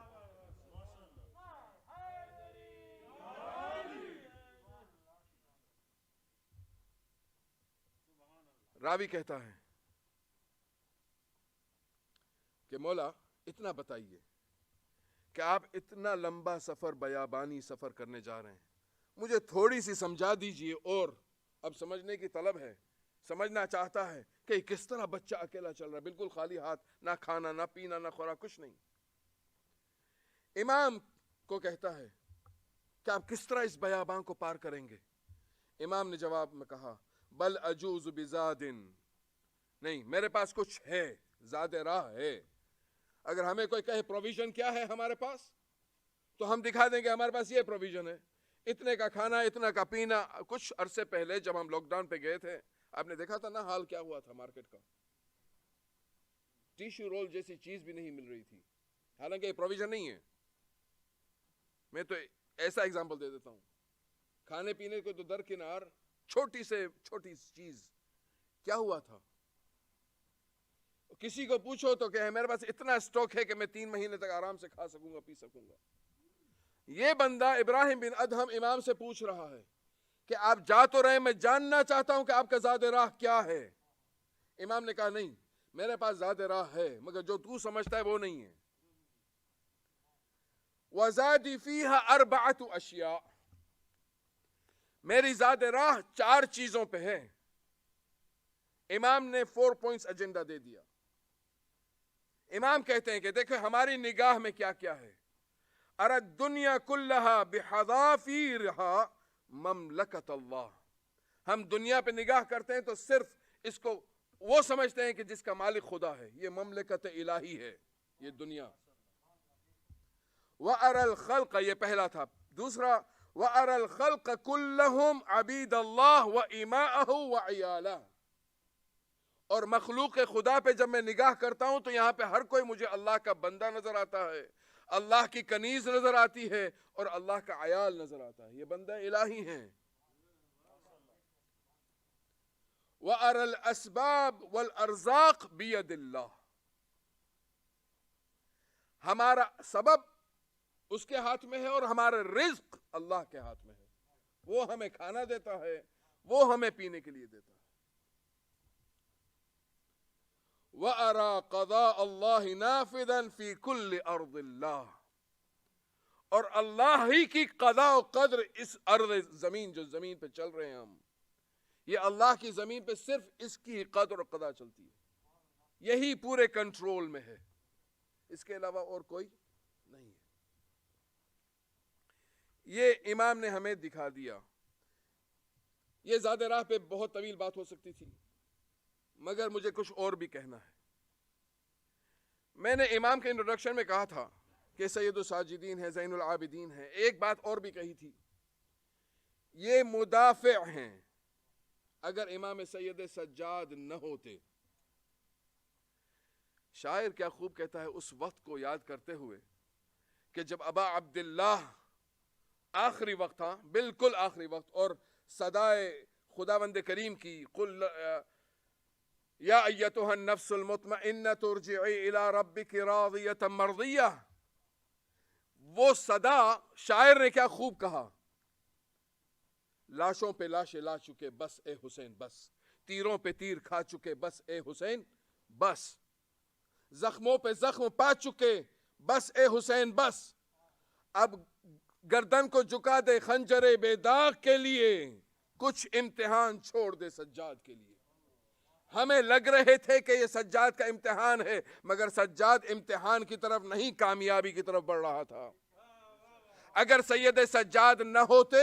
راوی کہتا ہے کہ مولا اتنا بتائیے کہ آپ اتنا لمبا سفر بیابانی سفر کرنے جا رہے ہیں، مجھے تھوڑی سی سمجھا دیجئے. اور اب سمجھنے کی طلب ہے، سمجھنا چاہتا ہے کہ کس طرح بچہ اکیلا چل رہا ہے بالکل خالی ہاتھ، نہ کھانا نہ پینا نہ خوراک، کچھ نہیں. امام کو کہتا ہے کہ آپ کس طرح اس بیابان کو پار کریں گے. امام نے جواب میں کہا بل اجوز بزاد، نہیں میرے پاس کچھ ہے، زاد راہ ہے. اگر ہمیں کوئی کہے پروویژن کیا ہے ہمارے پاس، تو ہم دکھا دیں گے ہمارے پاس یہ پروویژن ہے، اتنے کا کھانا اتنا کا پینا. کچھ عرصے پہلے جب ہم لاک ڈاؤن پہ گئے تھے، آپ نے دیکھا تھا نا حال کیا ہوا تھا مارکیٹ کا. ٹیشو رول جیسی چیز بھی نہیں مل رہی تھی، حالانکہ یہ پروویژن نہیں ہے. میں تو ایسا ایگزامپل دے دیتا ہوں، کھانے پینے کو تو درکنار چھوٹی سے چھوٹی چیز کیا ہوا تھا. کسی کو پوچھو تو کہ میرے پاس اتنا سٹاک ہے کہ میں 3 مہینے تک آرام سے کھا سکوں گا پی سکوں گا. یہ بندہ ابراہیم بن ادہم امام سے پوچھ رہا ہے کہ آپ جا تو رہے، میں جاننا چاہتا ہوں کہ آپ کا زاد راہ کیا ہے. امام نے کہا نہیں میرے پاس زاد راہ ہے، مگر جو تو سمجھتا ہے وہ نہیں ہے. وَزَادِ فِيهَا 4 اشیاء، میری زاد راہ 4 چیزوں پہ ہے. امام نے 4 پوائنٹس ایجنڈا دے دیا. امام کہتے ہیں کہ دیکھیں ہماری نگاہ میں کیا کیا ہے. ارى الدنيا كلها بحذافيرها مملکت اللہ. ہم دنیا پہ نگاہ کرتے ہیں تو صرف اس کو وہ سمجھتے ہیں کہ جس کا مالک خدا ہے، یہ مملکت الہی ہے یہ دنیا. وَأَرَى الْخَلْقَ، یہ پہلا تھا. دوسرا وَأَرَى الْخَلْقَ كُلَّهُمْ عَبِيدَ اللَّهِ وَإِمَاءَهُ وَعِيَالَهُ. اور مخلوق خدا پہ جب میں نگاہ کرتا ہوں تو یہاں پہ ہر کوئی مجھے اللہ کا بندہ نظر آتا ہے، اللہ کی کنیز نظر آتی ہے اور اللہ کا عیال نظر آتا ہے. یہ بندہ الہی ہیں. وَأَرَى الْأَسْبَابِ وَالْأَرْزَاقِ بِيَدِ اللَّهِ، ہمارا سبب اس کے ہاتھ میں ہے اور ہمارا رزق اللہ کے ہاتھ میں ہے. وہ ہمیں کھانا دیتا ہے، وہ ہمیں پینے کے لیے دیتا ہے. وَأَرَى قَضَاءَ اللَّهِ نَافِذًا فِي كُلِّ أَرْضِ اللَّهِ، اور اللہ ہی کی قضاء و قدر اس ارض زمین، جو زمین پہ چل رہے ہیں ہم، یہ اللہ کی زمین پہ صرف اس کی قدر و قضاء چلتی ہے، یہی پورے کنٹرول میں ہے، اس کے علاوہ اور کوئی نہیں ہے۔ یہ امام نے ہمیں دکھا دیا۔ یہ زیادہ راہ پہ بہت طویل بات ہو سکتی تھی، مگر مجھے کچھ اور بھی کہنا ہے۔ میں نے امام کے انٹروڈکشن میں کہا تھا کہ سید الساجدین ہے، زین العابدین ہے۔ ایک بات اور بھی کہی تھی، یہ مدافع ہیں۔ اگر امام سید سجاد نہ ہوتے، شاعر کیا خوب کہتا ہے اس وقت کو یاد کرتے ہوئے کہ جب ابا عبداللہ آخری وقت تھا، بالکل آخری وقت، اور صدائے خداوند کریم کی قل یا ایتھا النفس المطمئنۃ ارجعی الی ربک راضیۃ مرضیہ، وہ صدا شاعر نے کیا خوب کہا، لاشوں پہ لاشیں لا چکے بس اے حسین بس، تیروں پہ تیر کھا چکے بس اے حسین بس، زخموں پہ زخم پا چکے بس اے حسین بس، اب گردن کو جھکا دے خنجر بے داغ کے لیے، کچھ امتحان چھوڑ دے سجاد کے لیے۔ ہمیں لگ رہے تھے کہ یہ سجاد کا امتحان ہے، مگر سجاد امتحان کی طرف نہیں، کامیابی کی طرف بڑھ رہا تھا۔ اگر سید سجاد نہ ہوتے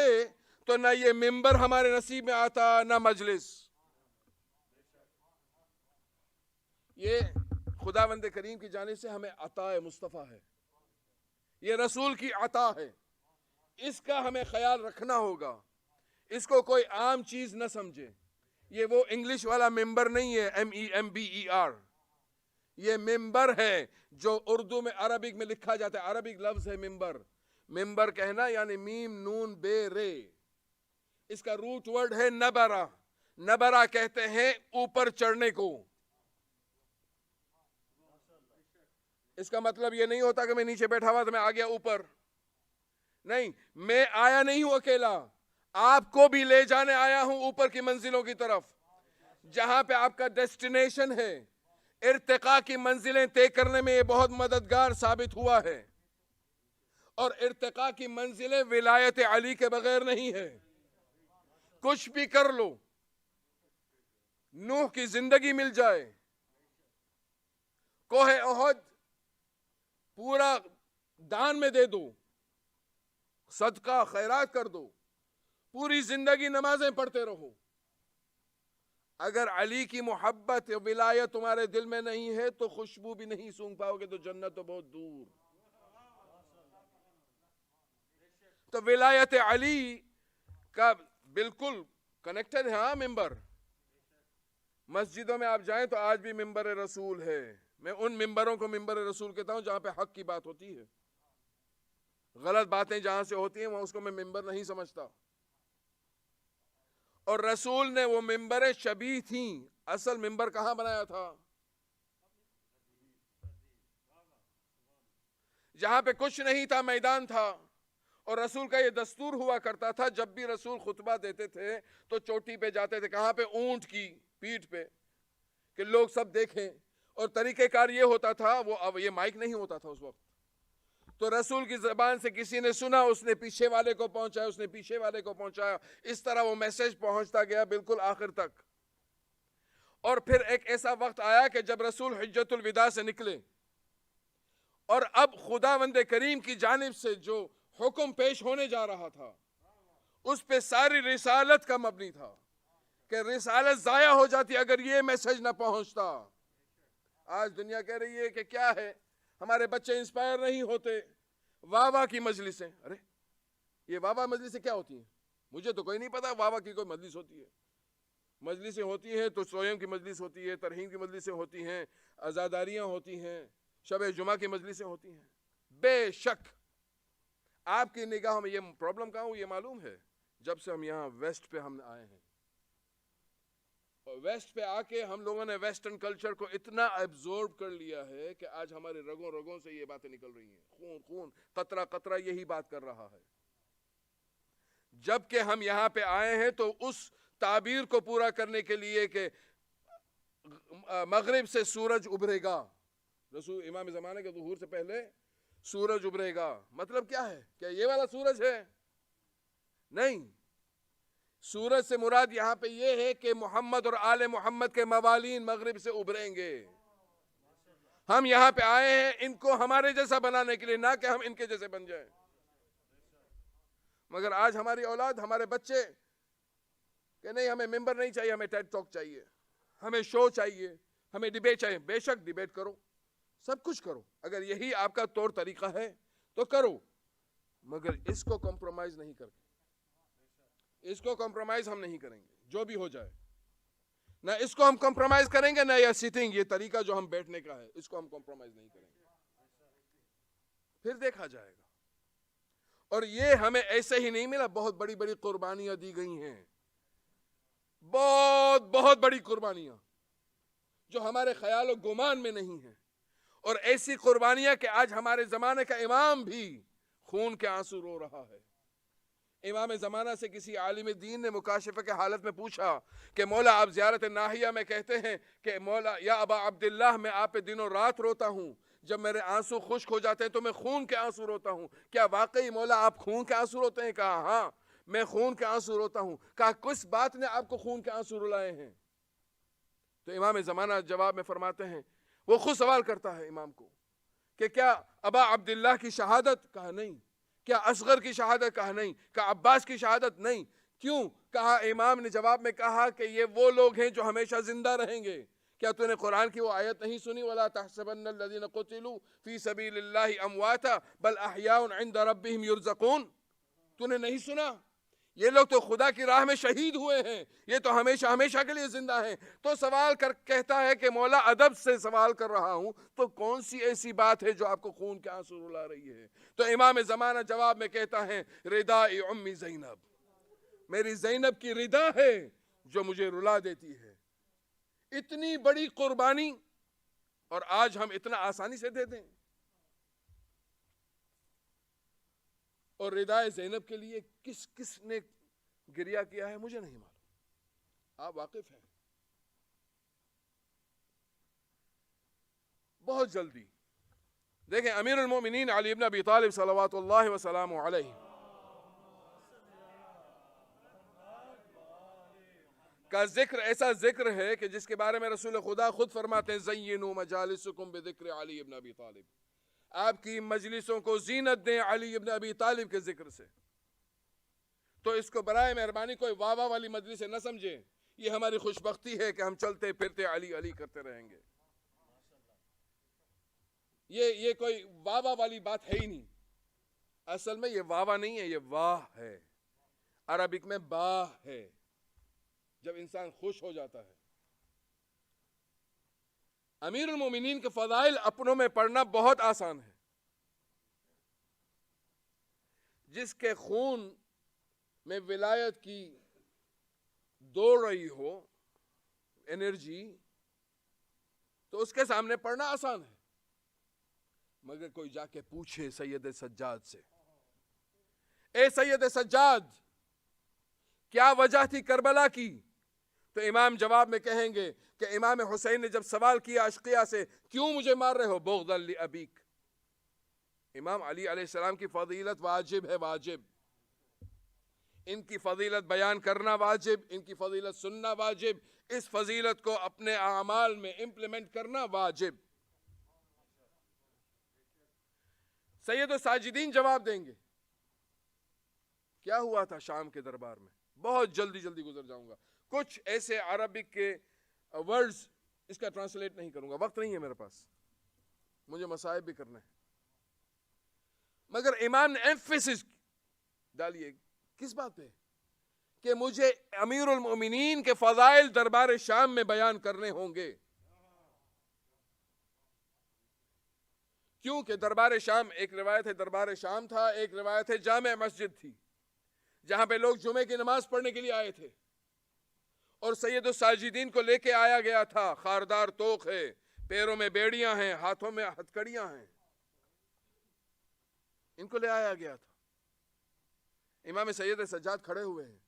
تو نہ یہ منبر ہمارے نصیب میں آتا، نہ مجلس۔ یہ خداوند کریم کی جانب سے ہمیں عطا مصطفیٰ ہے، یہ رسول کی عطا ہے، اس کا ہمیں خیال رکھنا ہوگا، اس کو کوئی عام چیز نہ سمجھے۔ یہ وہ انگلش والا ممبر نہیں ہے، MEMBER، یہ ممبر ہے جو اردو میں عربک میں لکھا جاتا ہے، عربک لفظ ہے ممبر۔ ممبر کہنا یعنی میم نون بے رے، اس کا روٹ ورڈ ہے نبرہ، نبرہ کہتے ہیں اوپر چڑھنے کو۔ اس کا مطلب یہ نہیں ہوتا کہ میں نیچے بیٹھا ہوا تو میں آ گیا اوپر، نہیں، میں آیا نہیں ہوں اکیلا، آپ کو بھی لے جانے آیا ہوں اوپر کی منزلوں کی طرف، جہاں پہ آپ کا ڈیسٹینیشن ہے۔ ارتقاء کی منزلیں طے کرنے میں یہ بہت مددگار ثابت ہوا ہے، اور ارتقاء کی منزلیں ولایت علی کے بغیر نہیں ہے۔ کچھ بھی کر لو، نوح کی زندگی مل جائے، کوہ احد پورا دان میں دے دو، صدقہ خیرات کر دو، پوری زندگی نمازیں پڑھتے رہو، اگر علی کی محبت ولایت تمہارے دل میں نہیں ہے تو خوشبو بھی نہیں سونگھ پاؤ گے، تو جنت تو بہت دور۔ تو ولایت علی کا بالکل کنیکٹڈ ہے۔ ہاں، ممبر مسجدوں میں آپ جائیں تو آج بھی ممبر رسول ہے۔ میں ان ممبروں کو ممبر رسول کہتا ہوں جہاں پہ حق کی بات ہوتی ہے، غلط باتیں جہاں سے ہوتی ہیں وہاں اس کو میں ممبر نہیں سمجھتا۔ اور رسول نے وہ ممبریں شبیہ تھیں، اصل ممبر کہاں بنایا تھا؟ جہاں پہ کچھ نہیں تھا، میدان تھا، اور رسول کا یہ دستور ہوا کرتا تھا جب بھی رسول خطبہ دیتے تھے تو چوٹی پہ جاتے تھے، کہاں پہ؟ اونٹ کی پیٹھ پہ، کہ لوگ سب دیکھیں۔ اور طریقہ کار یہ ہوتا تھا، اب یہ مائک نہیں ہوتا تھا اس وقت، تو رسول کی زبان سے کسی نے سنا، اس نے پیچھے والے کو پہنچایا، اس نے پیچھے والے کو پہنچایا، اس طرح وہ میسج پہنچتا گیا بالکل آخر تک۔ اور پھر ایک ایسا وقت آیا کہ جب رسول حجت الوداع سے نکلے، اور اب خداوند کریم کی جانب سے جو حکم پیش ہونے جا رہا تھا اس پہ ساری رسالت کا مبنی تھا، کہ رسالت ضائع ہو جاتی اگر یہ میسج نہ پہنچتا۔ آج دنیا کہہ رہی ہے کہ کیا ہے، ہمارے بچے انسپائر نہیں ہوتے، واہ واہ کی مجلسیں۔ ارے یہ واہ واہ مجلسیں کیا ہوتی ہیں؟ مجھے تو کوئی نہیں پتا واہ واہ کی کوئی مجلس ہوتی ہے۔ مجلسیں ہوتی ہیں تو سویم کی مجلس ہوتی ہے، ترہیم کی مجلسیں ہوتی ہیں، عزاداریاں ہوتی ہیں، شب جمعہ کی مجلسیں ہوتی ہیں۔ بے شک آپ کی نگاہوں میں یہ پرابلم کہاں ہو، یہ معلوم ہے جب سے ہم یہاں ویسٹ پہ ہم آئے ہیں، اور ویسٹ پہ آ کے ہم لوگوں نے ویسٹرن کلچر کو اتنا ایبزورب کر لیا ہے کہ آج ہمارے رگوں رگوں سے یہ باتیں نکل رہی ہیں، خون خون قطرہ قطرہ یہی بات کر رہا ہے۔ جب کہ ہم یہاں پہ آئے ہیں تو اس تعبیر کو پورا کرنے کے لیے کہ مغرب سے سورج ابھرے گا، رسول امام زمانے کے ظہور سے پہلے سورج ابھرے گا. مطلب کیا ہے؟ کیا یہ والا سورج ہے؟ نہیں. سورج سے مراد یہاں پہ یہ ہے کہ محمد اور آل محمد کے موالین مغرب سے ابھریں گے. ہم یہاں پہ آئے ہیں ان کو ہمارے جیسا بنانے کے لیے، نہ کہ ہم ان کے جیسے بن جائیں. مگر آج ہماری اولاد، ہمارے بچے کہ نہیں ہمیں ممبر نہیں چاہیے، ہمیں ٹیڈ ٹاک چاہیے، ہمیں شو چاہیے، ہمیں ڈیبیٹ چاہیے. بے شک ڈیبیٹ کرو، سب کچھ کرو، اگر یہی آپ کا طور طریقہ ہے تو کرو، مگر اس کو کمپرومائز نہیں کریں. اس کو کمپرومائز ہم نہیں کریں گے، جو بھی ہو جائے. نہ اس کو ہم کمپرومائز کریں گے، نہ یہ سیٹنگ، یہ طریقہ جو ہم بیٹھنے کا ہے، اس کو ہم کمپرومائز نہیں کریں گے. پھر دیکھا جائے گا. اور یہ ہمیں ایسے ہی نہیں ملا، بہت بڑی بڑی قربانیاں دی گئی ہیں، بہت بہت بڑی قربانیاں جو ہمارے خیال و گمان میں نہیں ہیں. اور ایسی قربانیاں کہ آج ہمارے زمانے کا امام بھی خون کے آنسو رو رہا ہے. امام زمانہ سے کسی عالم دین نے مکاشفہ کے حالت میں پوچھا کہ مولا آپ زیارت ناہیہ میں کہتے ہیں کہ مولا یا ابا عبداللہ میں آپ پہ دن و رات روتا ہوں، جب میرے آنسو خشک ہو جاتے ہیں تو میں خون کے آنسو روتا ہوں، کیا واقعی مولا آپ خون کے آنسو روتے ہیں؟ کہا ہاں میں خون کے آنسو روتا ہوں. کہا کس بات نے آپ کو خون کے آنسو رلائے ہیں؟ تو امام زمانہ جواب میں فرماتے ہیں، وہ خود سوال کرتا ہے امام کو کہ کیا ابا عبداللہ کی شہادت؟ کہا نہیں. کیا اصغر کی شہادت؟ کہا نہیں. کہا عباس کی شہادت؟ نہیں. کیوں؟ کہا امام نے جواب میں کہا کہ یہ وہ لوگ ہیں جو ہمیشہ زندہ رہیں گے. کیا تو نے قرآن کی وہ آیت نہیں سنی؟ وَلَا تَحْسَبَنَّ الَّذِينَ قُتِلُوا فِي سَبِيلِ اللَّهِ أَمْوَاتًا بَلْ أَحْيَاءٌ عِنْدَ رَبِّهِمْ يُرْزَقُونَ. تو نے نہیں سنا؟ یہ لوگ تو خدا کی راہ میں شہید ہوئے ہیں، یہ تو ہمیشہ ہمیشہ کے لیے زندہ ہیں. تو سوال کہتا ہے کہ مولا ادب سے سوال کر رہا ہوں، تو کون سی ایسی بات ہے جو آپ کو خون کے آنسو رلا رہی ہے؟ تو امام زمانہ جواب میں کہتا ہے، رداء امی زینب، میری زینب کی ردا ہے جو مجھے رلا دیتی ہے. اتنی بڑی قربانی اور آج ہم اتنا آسانی سے دے دیں. اور رداء زینب کے لیے کس کس نے گریہ کیا ہے مجھے نہیں معلوم، آپ واقف ہیں. بہت جلدی دیکھیں امیر المومنین علی ابن ابی طالب صلوات اللہ وسلام علیہ کا ذکر ایسا ذکر ہے کہ جس کے بارے میں رسول خدا خود فرماتے ہیں، زینوا مجالسکم بذکر علی ابن ابی طالب، آپ کی مجلسوں کو زینت دیں علی ابن ابی طالب کے ذکر سے. تو اس کو برائے مہربانی کوئی واہ واہ والی مجلس نہ سمجھیں، یہ ہماری خوش بختی ہے کہ ہم چلتے پھرتے علی علی کرتے رہیں گے. یہ کوئی واہ واہ والی بات ہے ہی نہیں. اصل میں یہ واہ واہ نہیں ہے، یہ واہ ہے. عربک میں باہ ہے، جب انسان خوش ہو جاتا ہے. امیر المومنین کے فضائل اپنوں میں پڑھنا بہت آسان ہے. جس کے خون میں ولایت کی دوڑ رہی ہو انرجی، تو اس کے سامنے پڑھنا آسان ہے. مگر کوئی جا کے پوچھے سید سجاد سے، اے سید سجاد کیا وجہ تھی کربلا کی؟ تو امام جواب میں کہیں گے کہ امام حسین نے جب سوال کیا اشقیاء سے، کیوں مجھے مار رہے ہو؟ بغضا لابیک. امام علی علیہ السلام کی فضیلت واجب ہے، واجب. ان کی فضیلت بیان کرنا واجب، ان کی فضیلت سننا واجب، اس فضیلت کو اپنے اعمال میں امپلیمنٹ کرنا واجب. سید الساجدین جواب دیں گے کیا ہوا تھا شام کے دربار میں. بہت جلدی گزر جاؤں گا. کچھ ایسے عربک کے ورڈز اس کا ٹرانسلیٹ نہیں کروں گا، وقت نہیں ہے میرے پاس، مجھے مصائب بھی کرنا ہے. مگر امام نے ایمفیسس ڈالیے کس بات پہ؟ کہ مجھے امیر المؤمنین کے فضائل دربار شام میں بیان کرنے ہوں گے. کیونکہ دربار شام، ایک روایت ہے دربار شام تھا، ایک روایت ہے جامع مسجد تھی جہاں پہ لوگ جمعے کی نماز پڑھنے کے لیے آئے تھے. اور سید الساجدین کو لے کے آیا گیا تھا. خاردار توق ہے، پیروں میں بیڑیاں ہیں، ہاتھوں میں ہتھکڑیاں ہیں، ان کو لے آیا گیا تھا. امام سید سجاد کھڑے ہوئے ہیں.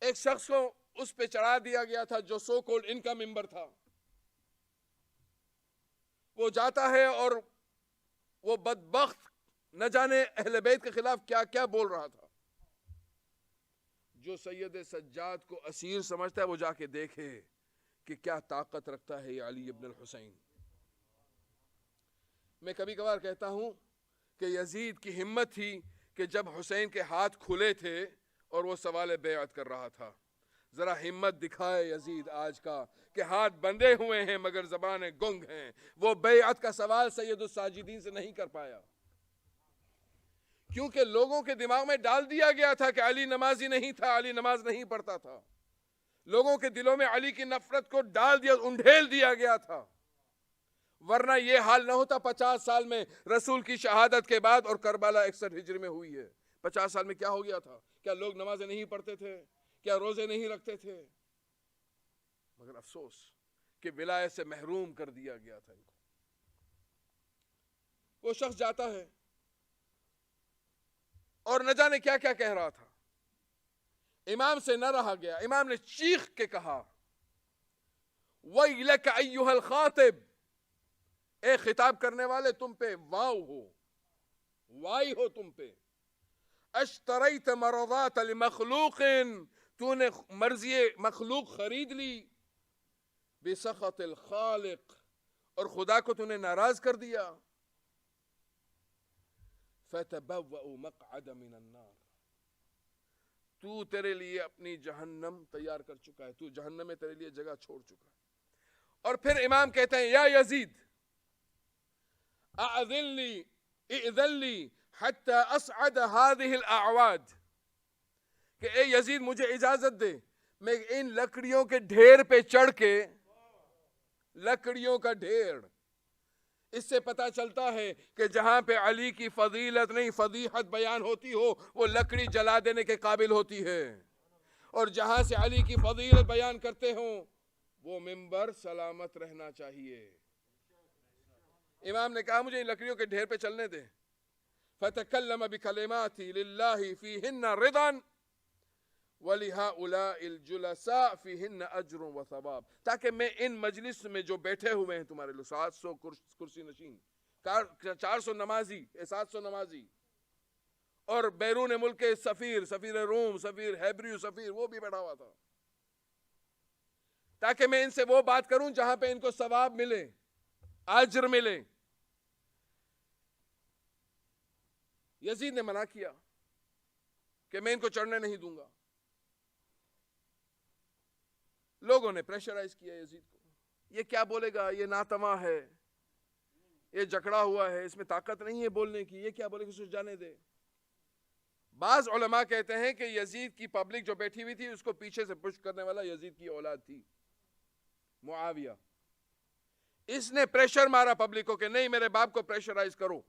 ایک شخص کو اس پہ چڑھا دیا گیا تھا جو سو کولڈ ان کا ممبر تھا. وہ جاتا ہے اور وہ بدبخت نہ جانے اہل بیت کے خلاف کیا کیا بول رہا تھا. جو سید سجاد کو اسیر سمجھتا ہے وہ جا کے دیکھے کہ کیا طاقت رکھتا ہے یہ علی ابن الحسین. میں کبھی کبھار کہتا ہوں کہ یزید کی ہمت تھی کہ جب حسین کے ہاتھ کھلے تھے اور وہ سوال بیعت کر رہا تھا. ذرا ہمت دکھائے یزید آج کا کہ ہاتھ بندھے ہوئے ہیں مگر زبانیں گنگ ہیں. وہ بیعت کا سوال سید الساجدین سے نہیں کر پایا کیونکہ لوگوں کے دماغ میں ڈال دیا گیا تھا کہ علی نمازی نہیں تھا, علی نماز نہیں پڑھتا تھا. لوگوں کے دلوں میں علی کی نفرت کو ڈال دیا, انڈھیل دیا گیا تھا. ورنہ یہ حال نہ ہوتا 50 سال میں رسول کی شہادت کے بعد, اور کربلا 61 ہجری میں ہوئی ہے. 50 سال میں کیا ہو گیا تھا؟ کیا لوگ نمازیں نہیں پڑھتے تھے؟ کیا روزے نہیں رکھتے تھے؟ مگر افسوس کہ ولایت سے محروم کر دیا گیا تھا ان کو. وہ شخص جاتا ہے اور نہ جانے کیا کیا کہہ رہا تھا. امام سے نہ رہا گیا, امام نے چیخ کے کہا وَيْلَكَ أَيُّهَا الْخَاطِبِ, اے خطاب کرنے والے تم پہ واو ہو, وائی ہو تم پہ. اشتریت مرضات لمخلوق, تو نے مرضی مخلوق خرید لی. بسخط الخالق, اور خدا کو تو نے ناراض کر دیا. فتبوأ مقعد من النار, تو تیرے لیے اپنی جہنم تیار کر چکا ہے, تو جہنم میں تیرے لیے جگہ چھوڑ چکا ہے. اور پھر امام کہتے ہیں یا یزید اذن لی حتی اصعد هذه الاعواد, کہ اے یزید مجھے اجازت دے میں ان لکڑیوں کے ڈھیر پہ چڑھ کے, لکڑیوں کا ڈھیر, اس سے پتا چلتا ہے کہ جہاں پہ علی کی فضیلت نہیں فضیحت بیان ہوتی ہو وہ لکڑی جلا دینے کے قابل ہوتی ہے, اور جہاں سے علی کی فضیلت بیان کرتے ہوں وہ منبر سلامت رہنا چاہیے. امام نے کہا مجھے ان لکڑیوں کے ڈھیر پہ چلنے دے. فَتَكَلَّمَ بِكَلِمَاتِ لِلَّهِ فِيهِنَّ رِضًا وَلِهَؤُلَاءِ الْجُلَسَاءِ فِيهِنَّ أَجْرٌ وَثَوَابٌ, تاکہ میں ان مجلس میں جو بیٹھے ہوئے ہیں تمہارے لوگ 700 کرسی نشین, 400 نمازی, 700 نمازی, اور بیرون ملک کے سفیر, سفیر روم, سفیر ہیبریو سفیر, وہ بھی بیٹھا ہوا تھا, تاکہ میں ان سے وہ بات کروں جہاں پہ ان کو ثواب ملے, اجر ملے. یزید نے منع کیا کہ میں ان کو چڑھنے نہیں دوں گا. لوگوں نے پریشرائز کیا یزید کو, یہ کیا بولے گا, یہ ناتواں ہے, یہ جکڑا ہوا ہے, اس میں طاقت نہیں ہے بولنے کی, یہ کیا بولے گا, اسے جانے دے. بعض علماء کہتے ہیں کہ یزید کی پبلک جو بیٹھی ہوئی تھی اس کو پیچھے سے پش کرنے والا یزید کی اولاد تھی, معاویہ. اس نے پریشر مارا پبلک کو کہ نہیں میرے باپ کو پریشرائز کرو.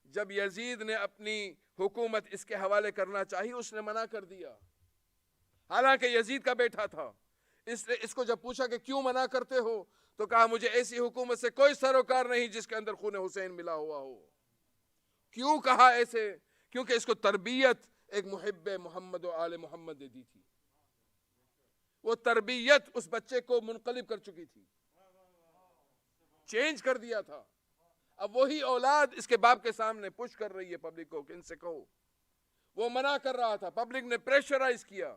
جب یزید نے اپنی حکومت اس کے حوالے کرنا چاہی اس نے منع کر دیا, حالانکہ یزید کا بیٹا تھا. اس کو جب پوچھا کہ کیوں منع کرتے ہو تو کہا مجھے ایسی حکومت سے کوئی سروکار نہیں جس کے اندر خون حسین ملا ہوا ہو. کیوں کہا ایسے؟ کیونکہ اس کو تربیت ایک محب محمد و آل محمد نے دی تھی. وہ تربیت اس بچے کو منقلب کر چکی تھی, چینج کر دیا تھا. اب وہی اولاد اس کے باپ کے سامنے پش کر رہی ہے پبلک کو کہ ان سے کہو. وہ منع کر رہا تھا, پبلک نے پریشرائز کیا,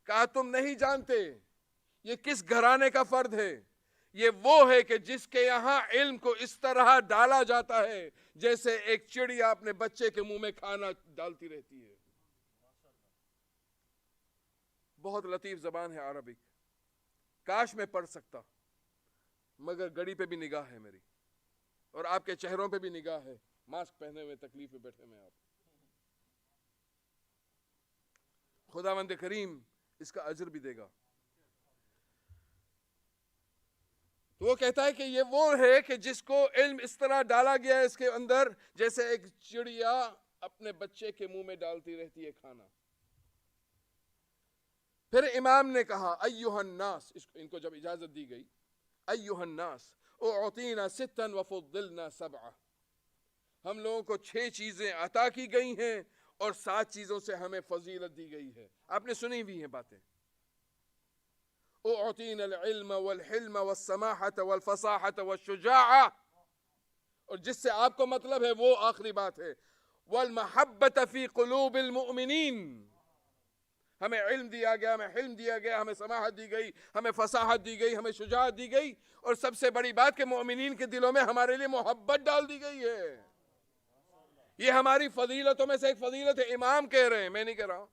کہا تم نہیں جانتے یہ کس گھرانے کا فرد ہے. یہ وہ ہے کہ جس کے یہاں علم کو اس طرح ڈالا جاتا ہے جیسے ایک چڑیا اپنے بچے کے منہ میں کھانا ڈالتی رہتی ہے. بہت لطیف زبان ہے عربک, کاش میں پڑھ سکتا, مگر گھڑی پہ بھی نگاہ ہے میری, اور آپ کے چہروں پہ بھی نگاہ ہے, ماسک پہنے ہوئے تکلیف میں بیٹھے میں آپ. خداوند کریم اس کا اجر بھی دے گا. تو وہ کہتا ہے کہ یہ وہ ہے کہ جس کو علم اس طرح ڈالا گیا ہے اس کے اندر جیسے ایک چڑیا اپنے بچے کے منہ میں ڈالتی رہتی ہے کھانا. پھر امام نے کہا ایھا الناس, ان کو جب اجازت دی گئی, ایھا الناس اعطینا ستا وفضلنا سبعا, ہم لوگوں کو 6 چیزیں عطا کی گئی ہیں اور 7 چیزوں سے ہمیں فضیلت دی گئی ہے. آپ نے سنی بھی ہیں باتیں, اعطینا العلم والحلم والسماحة والفصاحة والشجاعة، اور جس سے آپ کو مطلب ہے وہ آخری بات ہے، والمحبة في قلوب المؤمنین، ہمیں علم دیا گیا، ہمیں حلم دیا گیا، ہمیں سماحت دی گئی، ہمیں فصاحت دی گئی، ہمیں شجاعت دی گئی، اور سب سے بڑی بات کہ مومنین کے دلوں میں ہمارے لیے محبت ڈال دی گئی ہے۔ یہ ہماری فضیلتوں میں سے ایک فضیلت ہے، امام کہہ رہے ہیں، میں نہیں کہہ رہا ہوں۔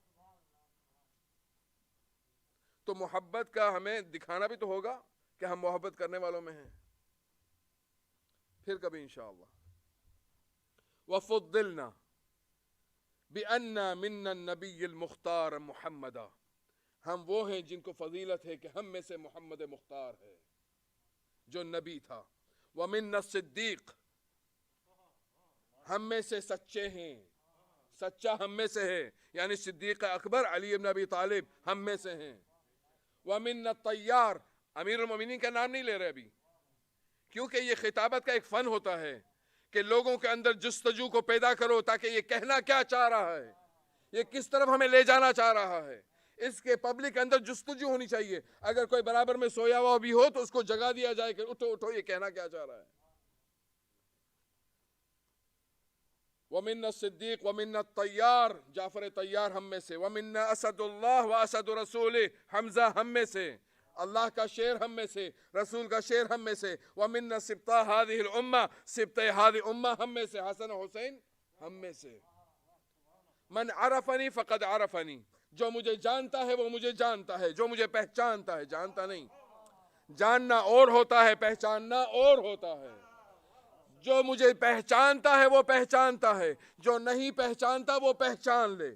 تو محبت کا ہمیں دکھانا بھی تو ہوگا کہ ہم محبت کرنے والوں میں ہیں۔ پھر کبھی انشاءاللہ۔ وَفُضِّلْنَا بِأَنَّا مِنَّا النَّبِيِّ الْمُخْتَارَ مُحَمَّدًا، ہم وہ ہیں جن کو فضیلت ہے کہ ہم میں سے محمد مختار ہے جو نبی تھا۔ وَمِنَّا الصِّدِّيقِ، ہم میں سے سچے ہیں، سچا ہم میں سے ہے، یعنی صدیق اکبر علی بن ابی طالب ہم میں سے ہیں۔ وَمِنَّا الطَّيَّارِ، امیر المومنین کا نام نہیں لے رہے ابھی، کیونکہ یہ خطابت کا ایک فن ہوتا ہے کہ لوگوں کے اندر جستجو کو پیدا کرو تاکہ یہ کہنا کیا چاہ رہا ہے، یہ کس طرف ہمیں لے جانا چاہ رہا ہے، اس کے پبلک کے اندر جستجو ہونی چاہیے۔ اگر کوئی برابر میں سویا ہوا بھی ہو تو اس کو جگا دیا جائے کہ اٹھو اٹھو، یہ کہنا کیا چاہ رہا ہے۔ وَمِنَّا الصِّدِّيقِ وَمِنَّا الطَّيَّارِ، جعفر طیار ہم میں سے۔ وَمِنَّا اسد اللہ واسد رسولہ، حمزہ ہم میں سے، اللہ کا شیر ہم میں سے، رسول کا شیر ہم میں سے۔ وَمِنَّا سِبْطَا هَذِهِ الْأُمَّةِ، سبط هذه امہ ہم میں سے، حسن و حسین ہم میں سے۔ من عرفنی فقد عرفنی، جو مجھے جانتا ہے وہ مجھے جانتا ہے، جو مجھے پہچانتا ہے، جانتا نہیں، جاننا اور ہوتا ہے، پہچاننا اور ہوتا ہے۔ جو مجھے پہچانتا ہے وہ پہچانتا ہے، جو نہیں پہچانتا وہ پہچان لے۔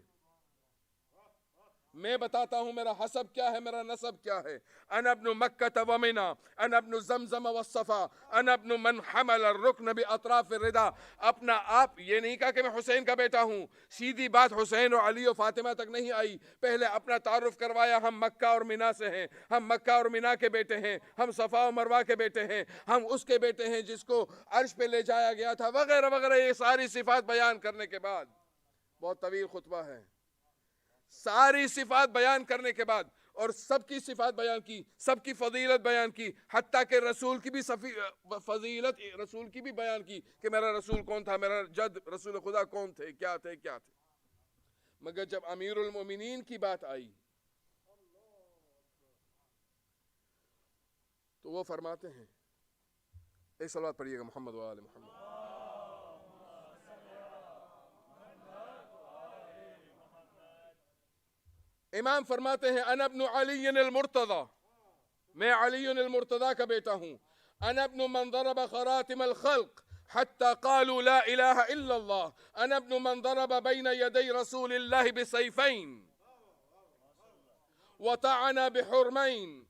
میں بتاتا ہوں میرا حسب کیا ہے، میرا نسب کیا ہے۔ انا ابن مکہ ومنا، انا ابن زمزم والصفا، انا ابن من حمل الرکن باطراف الردا۔ اپنا آپ یہ نہیں کہا کہ میں حسین کا بیٹا ہوں، سیدھی بات حسین اور علی و فاطمہ تک نہیں آئی، پہلے اپنا تعارف کروایا، ہم مکہ اور منا سے ہیں، ہم مکہ اور منا کے بیٹے ہیں، ہم صفا و مروہ کے بیٹے ہیں، ہم اس کے بیٹے ہیں جس کو عرش پہ لے جایا گیا تھا، وغیرہ وغیرہ۔ یہ ساری صفات بیان کرنے کے بعد، بہت طویل خطبہ ہے، ساری صفات بیان کرنے کے بعد، اور سب کی صفات بیان کی، سب کی فضیلت بیان کی، حتیٰ کہ رسول کی بھی فضیلت رسول کی بھی بیان کی کہ میرا رسول کون تھا، میرا جد رسول خدا کون تھے، کیا تھے کیا تھے۔ مگر جب امیر المومنین کی بات آئی تو وہ فرماتے ہیں، ایک صلوات پڑھیے گا محمد و آل محمد۔ امام فرماتے ہیں، انا ابن علی المرتضی، میں علی المرتضی کا بیٹا ہوں۔ انا ابن من ضرب خراتم الخلق حتى قالوا لا الہ الا اللہ، انا ابن من ضرب بین یدی رسول اللہ بسیفین وطعن بحرمین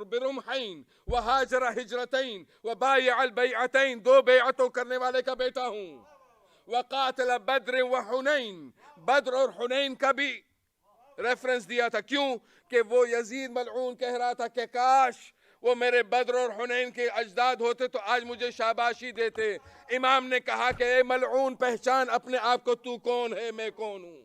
برمحین وہاجر ہجرتین وبایع البیعتین، دو بیعتوں کرنے والے کا بیٹا ہوں۔ وقاتل بدر وحنین، بدر اور حنین کا بھی ریفرنس دیا تھا، کیوں کہ وہ یزید ملعون کہہ رہا تھا کہ کاش وہ میرے بدر اور حنین کے اجداد ہوتے تو آج مجھے شاباشی دیتے۔ امام نے کہا کہ اے ملعون، پہچان اپنے آپ کو، تو کون ہے، میں کون ہوں۔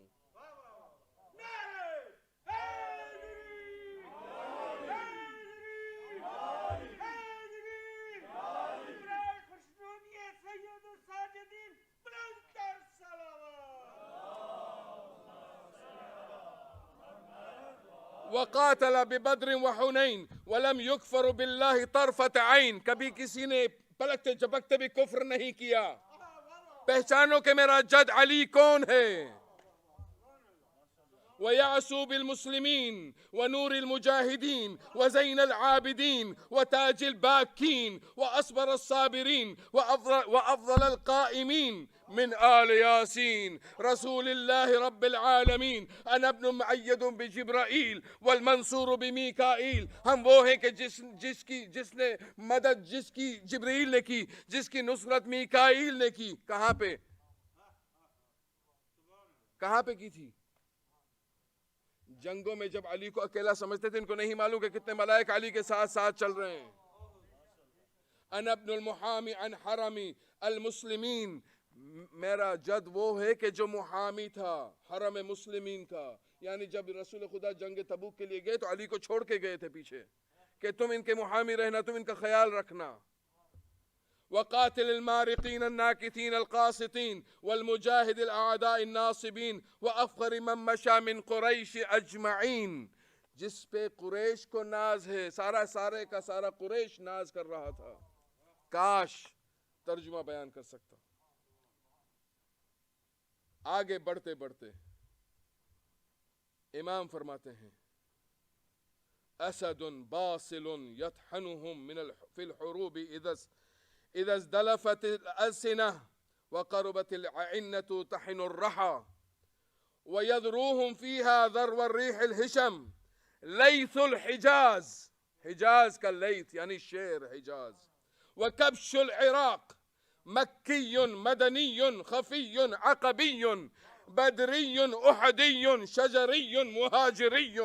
وقاتل ببدر وحنین ولم یکفر باللہ طرفت عین، کبھی کسی نے پلکتے جھپکتے بھی کفر نہیں کیا۔ پہچانو کہ میرا جد علی کون ہے۔ وَيَعْسُو بِالْمُسْلِمِينَ وَنُورِ الْمُجَاهِدِينَ وَزَيْنَ الْعَابِدِينَ وَتَاجِ الْبَاكِينَ وَأَصْبَرَ الصَّابِرِينَ وَأَفْضَلَ الْقَائِمِينَ من آل یاسین رسول اللہ رب العالمین۔ انا ابن معید بجبرائیل والمنصور بمیکائیل، ہم وہ ہیں کہ جس نے مدد جس کی جبرائیل نے کی، جس کی نصرت میکائیل نے کی۔ کہاں پہ کی تھی؟ جنگوں میں جب علی کو اکیلا سمجھتے تھے، ان کو نہیں معلوم کہ کتنے ملائک علی کے ساتھ ساتھ چل رہے ہیں۔ انا ابن المحامی عن حرمی المسلمین، میرا جد وہ ہے کہ جو محامی تھا حرم مسلمین کا، یعنی جب رسول خدا جنگ تبوک کے لیے گئے تو علی کو چھوڑ کے گئے تھے پیچھے، کہ تم ان کے محامی رہنا, تم ان کا خیال رکھنا. وقاتل المارقين الناكثين القاسطين والمجاهد الأعداء الناصبين وأفخر من مشى من قریش اجمعین. جس پہ قریش کو ناز ہے, سارے کا سارا قریش ناز کر رہا تھا. کاش ترجمہ بیان کر سکتا. آگے بڑھتے بڑھتے امام فرماتے ہیں اسد باصل يطحنهم في الحروب اذا ازدلفت الألسنة وقربت العنة تحن الرحى ويذروهم فيها ذرو الريح الهشم ليث الحجاز. حجاز کا لیث یعنی شیر حجاز. وكبش العراق مكي مدني خفي عقبي بدري أحدي شجري مهاجري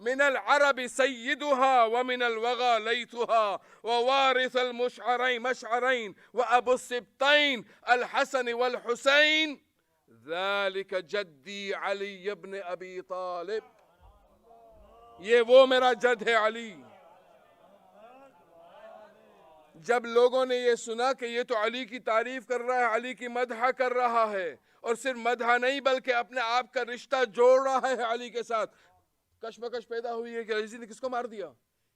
من العرب سيدها ومن الوغى ليثها ووارث المشعرين وأبو السبطين الحسن والحسين ذلك جدي علي بن أبي طالب. یہ وہ میرا جد ہے علی. جب لوگوں نے یہ سنا کہ یہ تو علی کی تعریف کر رہا ہے, علی کی مدح کر رہا ہے, اور صرف مدح نہیں بلکہ اپنے آپ کا رشتہ جوڑ رہا ہے علی کے ساتھ, کشمکش پیدا ہوئی ہے کہ یزید نے کس کو مار دیا,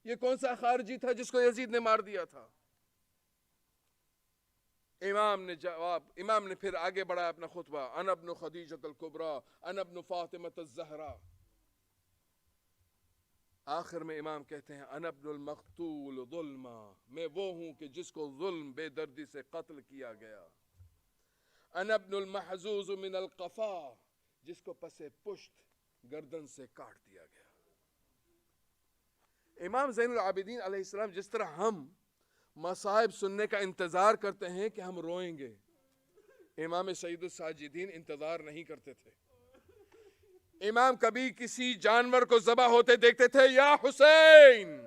یہ کون سا خارجی تھا جس کو یزید نے مار دیا تھا. امام نے پھر آگے بڑھایا اپنا خطبہ. انا ابن خدیجۃ الکبریٰ انا ابن فاطمۃ الزہرا. آخر میں امام کہتے ہیں انا ابن المقتول ظلما, میں وہ ہوں کہ جس کو ظلم بے دردی سے قتل کیا گیا. انا ابن المحزوز من القفا, جس کو پس پشت گردن سے کاٹ دیا گیا. امام زین العابدین علیہ السلام جس طرح ہم مصائب سننے کا انتظار کرتے ہیں کہ ہم روئیں گے, امام سید الساجدین انتظار نہیں کرتے تھے. امام کبھی کسی جانور کو ذبح ہوتے دیکھتے تھے, یا حسین.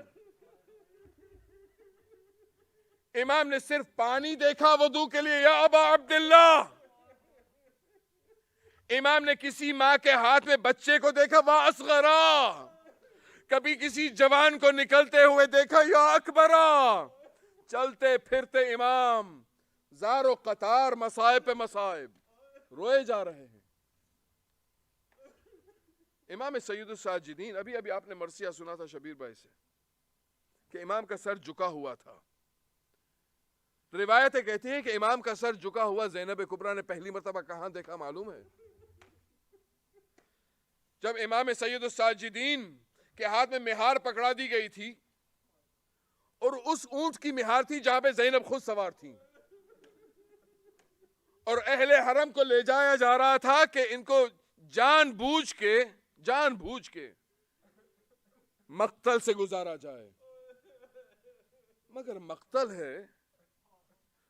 امام نے صرف پانی دیکھا وضو کے لیے, یا ابا عبداللہ. امام نے کسی ماں کے ہاتھ میں بچے کو دیکھا, وا اصغرا. کبھی کسی جوان کو نکلتے ہوئے دیکھا, یا اکبرا. چلتے پھرتے امام زار و قطار, مصائب پہ مصائب, روئے جا رہے ہیں. امام سید الساجدین, ابھی آپ نے مرثیہ سنا تھا شبیر بھائی سے کہ امام کا سر جھکا ہوا تھا. روایتیں کہتی ہیں کہ امام کا سر جھکا ہوا زینب کبریٰ نے پہلی مرتبہ کہاں دیکھا معلوم ہے؟ جب امام سید الساجدین کے ہاتھ میں مہار پکڑا دی گئی تھی, اور اس اونٹ کی مہار تھی جہاں پہ زینب خود سوار تھی, اور اہل حرم کو لے جایا جا رہا تھا کہ ان کو جان بوجھ کے مقتل سے گزارا جائے. مگر مقتل ہے,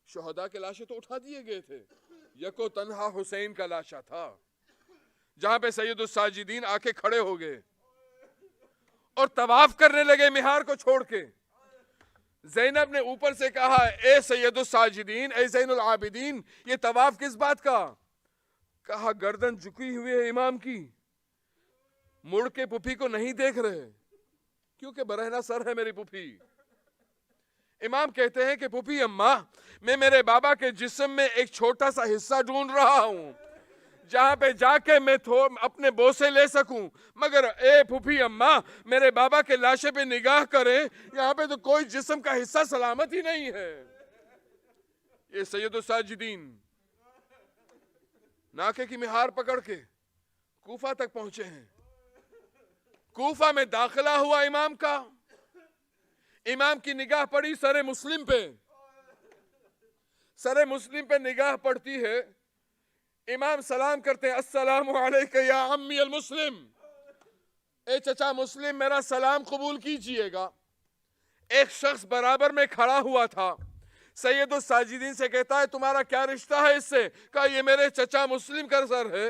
شہداء کے لاشیں تو اٹھا دیے گئے تھے, یکو تنہا حسین کا لاشا تھا جہاں پہ سید الساجدین آ کے کھڑے ہو گئے اور طواف کرنے لگے مہار کو چھوڑ کے. زینب نے اوپر سے کہا, اے سید الساجدین, اے زین العابدین, یہ طواف کس بات کا؟ کہا, گردن جھکی ہوئی ہے امام کی, مڑ کے پھوپھی کو نہیں دیکھ رہے کیونکہ برہنہ سر ہے میری پھوپھی. امام کہتے ہیں کہ پھوپھی اماں, میں میرے بابا کے جسم میں ایک چھوٹا سا حصہ ڈھونڈ رہا ہوں جہاں پہ جا کے میں اپنے بوسے لے سکوں, مگر اے پھوپھی اماں, میرے بابا کے لاشے پہ نگاہ کریں, یہاں پہ تو کوئی جسم کا حصہ سلامت ہی نہیں ہے. یہ سید الساجدین ناکے کی مہار پکڑ کے کوفہ تک پہنچے ہیں. کوفہ میں داخلہ ہوا امام کا, امام کی نگاہ پڑی سر مسلم پہ, سر مسلم پہ نگاہ پڑتی ہے, امام سلام کرتے ہیں, السلام علیکہ یا عمی المسلم, اے چچا مسلم میرا سلام قبول کیجئے گا. ایک شخص برابر میں کھڑا ہوا تھا, سید الساجدین سے کہتا ہے, تمہارا کیا رشتہ ہے اس سے؟ کہا, یہ میرے چچا مسلم کا سر ہے.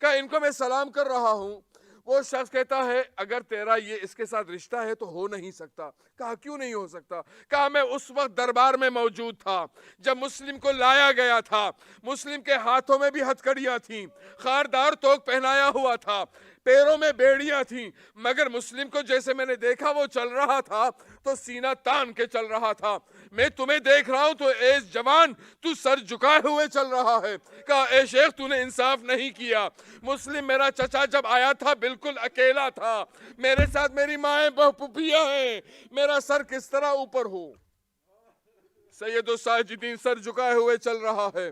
کہا, ان کو میں سلام کر رہا ہوں. وہ شخص کہتا ہے, اگر تیرا یہ اس کے ساتھ رشتہ ہے تو ہو نہیں سکتا. کہا, کیوں نہیں ہو سکتا؟ کہا, میں اس وقت دربار میں موجود تھا جب مسلم کو لایا گیا تھا. مسلم کے ہاتھوں میں بھی ہتھکڑیاں تھیں, خاردار توق پہنایا ہوا تھا, پیروں میں بیڑیاں تھیں، مگر مسلم کو جیسے میں نے دیکھا وہ چل رہا تھا تو سینہ تان کے چل رہا تھا. میں تمہیں دیکھ رہا ہوں تو اے جوان تو سر جھکائے ہوئے چل رہا ہے. کہا اے شیخ تو نے انصاف نہیں کیا. مسلم میرا چچا جب آیا تھا بالکل اکیلا تھا، میرے ساتھ میری مائیں پھپھیاں ہیں، میرا سر کس طرح اوپر ہو. سید الساجدین سر جھکائے ہوئے چل رہا ہے.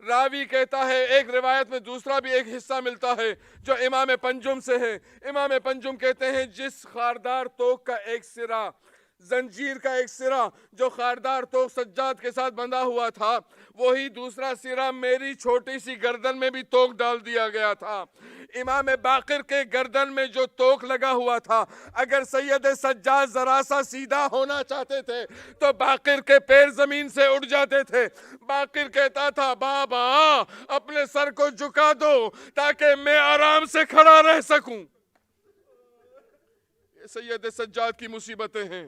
راوی کہتا ہے ایک روایت میں دوسرا بھی ایک حصہ ملتا ہے جو امام پنجم سے ہے. امام پنجم کہتے ہیں جس خاردار توق کا ایک سرا، زنجیر کا ایک سرا جو خاردار توق سجاد کے ساتھ بندھا ہوا تھا، وہی دوسرا سرا میری چھوٹی سی گردن میں بھی توق ڈال دیا گیا تھا. امام باقر کے گردن میں جو توق لگا ہوا تھا، اگر سید سجاد ذرا سا سیدھا ہونا چاہتے تھے تو باقر کے پیر زمین سے اٹھ جاتے تھے. باقر کہتا تھا بابا اپنے سر کو جھکا دو تاکہ میں آرام سے کھڑا رہ سکوں. یہ سید سجاد کی مصیبتیں ہیں.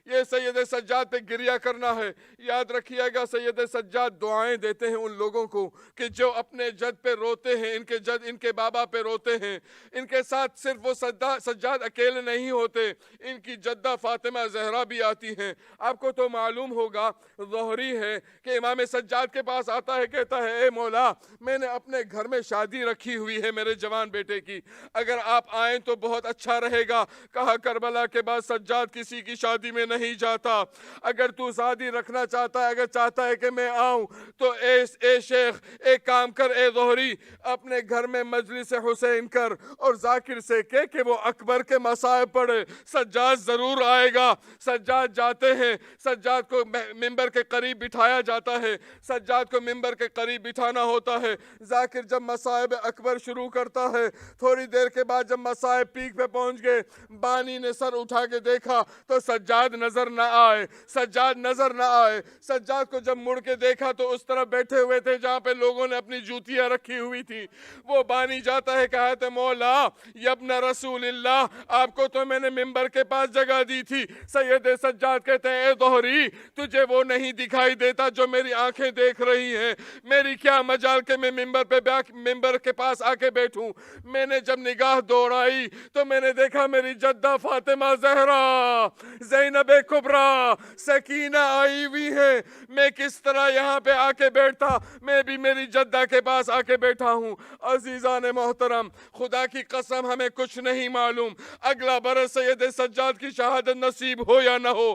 یہ سید سجاد پہ گریہ کرنا ہے. یاد رکھیے گا سید سجاد دعائیں دیتے ہیں ان لوگوں کو کہ جو اپنے جد پہ روتے ہیں، ان کے جد ان کے بابا پہ روتے ہیں. ان کے ساتھ صرف وہ سجاد اکیلے نہیں ہوتے، ان کی جدہ فاطمہ زہرا بھی آتی ہیں. آپ کو تو معلوم ہوگا ظہری ہے کہ امام سجاد کے پاس آتا ہے، کہتا ہے اے مولا میں نے اپنے گھر میں شادی رکھی ہوئی ہے میرے جوان بیٹے کی، اگر آپ آئیں تو بہت اچھا رہے گا. کہا کربلا کے بعد سجاد کسی کی شادی میں نہیں جاتا. اگر تو شادی رکھنا چاہتا ہے، اگر چاہتا ہے کہ میں آؤں تو اے شیخ ایک کام کر، اے ظہری اپنے گھر میں مجلس حسین کر اور ذاکر سے کہہ کہ وہ اکبر کے مصائب پڑھے، سجاد ضرور آئے گا. سجاد جاتے ہیں، سجاد کو منبر کے قریب بٹھایا جاتا ہے، سجاد کو منبر کے قریب بٹھانا ہوتا ہے. ذاکر جب مصائب اکبر شروع کرتا ہے، تھوڑی دیر کے بعد جب مصائب پیک پہ پہنچ گئے، بانی نے سر اٹھا کے دیکھا تو سجاد نظر نہ آئے. سجاد نظر نہ آئے. سجاد کو جب مڑ کے دیکھا تو اس طرف بیٹھے ہوئے تھے جہاں پہ لوگوں نے اپنی جوتیاں رکھی ہوئی تھی. وہ بانی جاتا ہے، کہا ہے مولا یبن رسول اللہ آپ کو تو میں نے منبر کے پاس جگہ دی تھی. سید سجاد کہتے ہیں اے ظہری تجھے وہ نہیں دکھائی دیتا جو میری آنکھیں دیکھ رہی ہیں، میری کیا مجال کہ میں منبر کے پاس آ کے بیٹھوں. میں نے جب نگاہ دوڑائی تو میں نے دیکھا میری جدہ فاطمہ زہرا، زینب کبریٰ، سکینہ آئی ہوئی ہیں. میں کس طرح یہاں پہ آ کے بیٹھتا؟ میں بھی میری جدہ کے پاس آ کے بیٹھا ہوں. عزیزان محترم خدا کی قسم ہمیں کچھ نہیں معلوم اگلا برس سید سجاد کی شہادت نصیب ہو یا نہ ہو.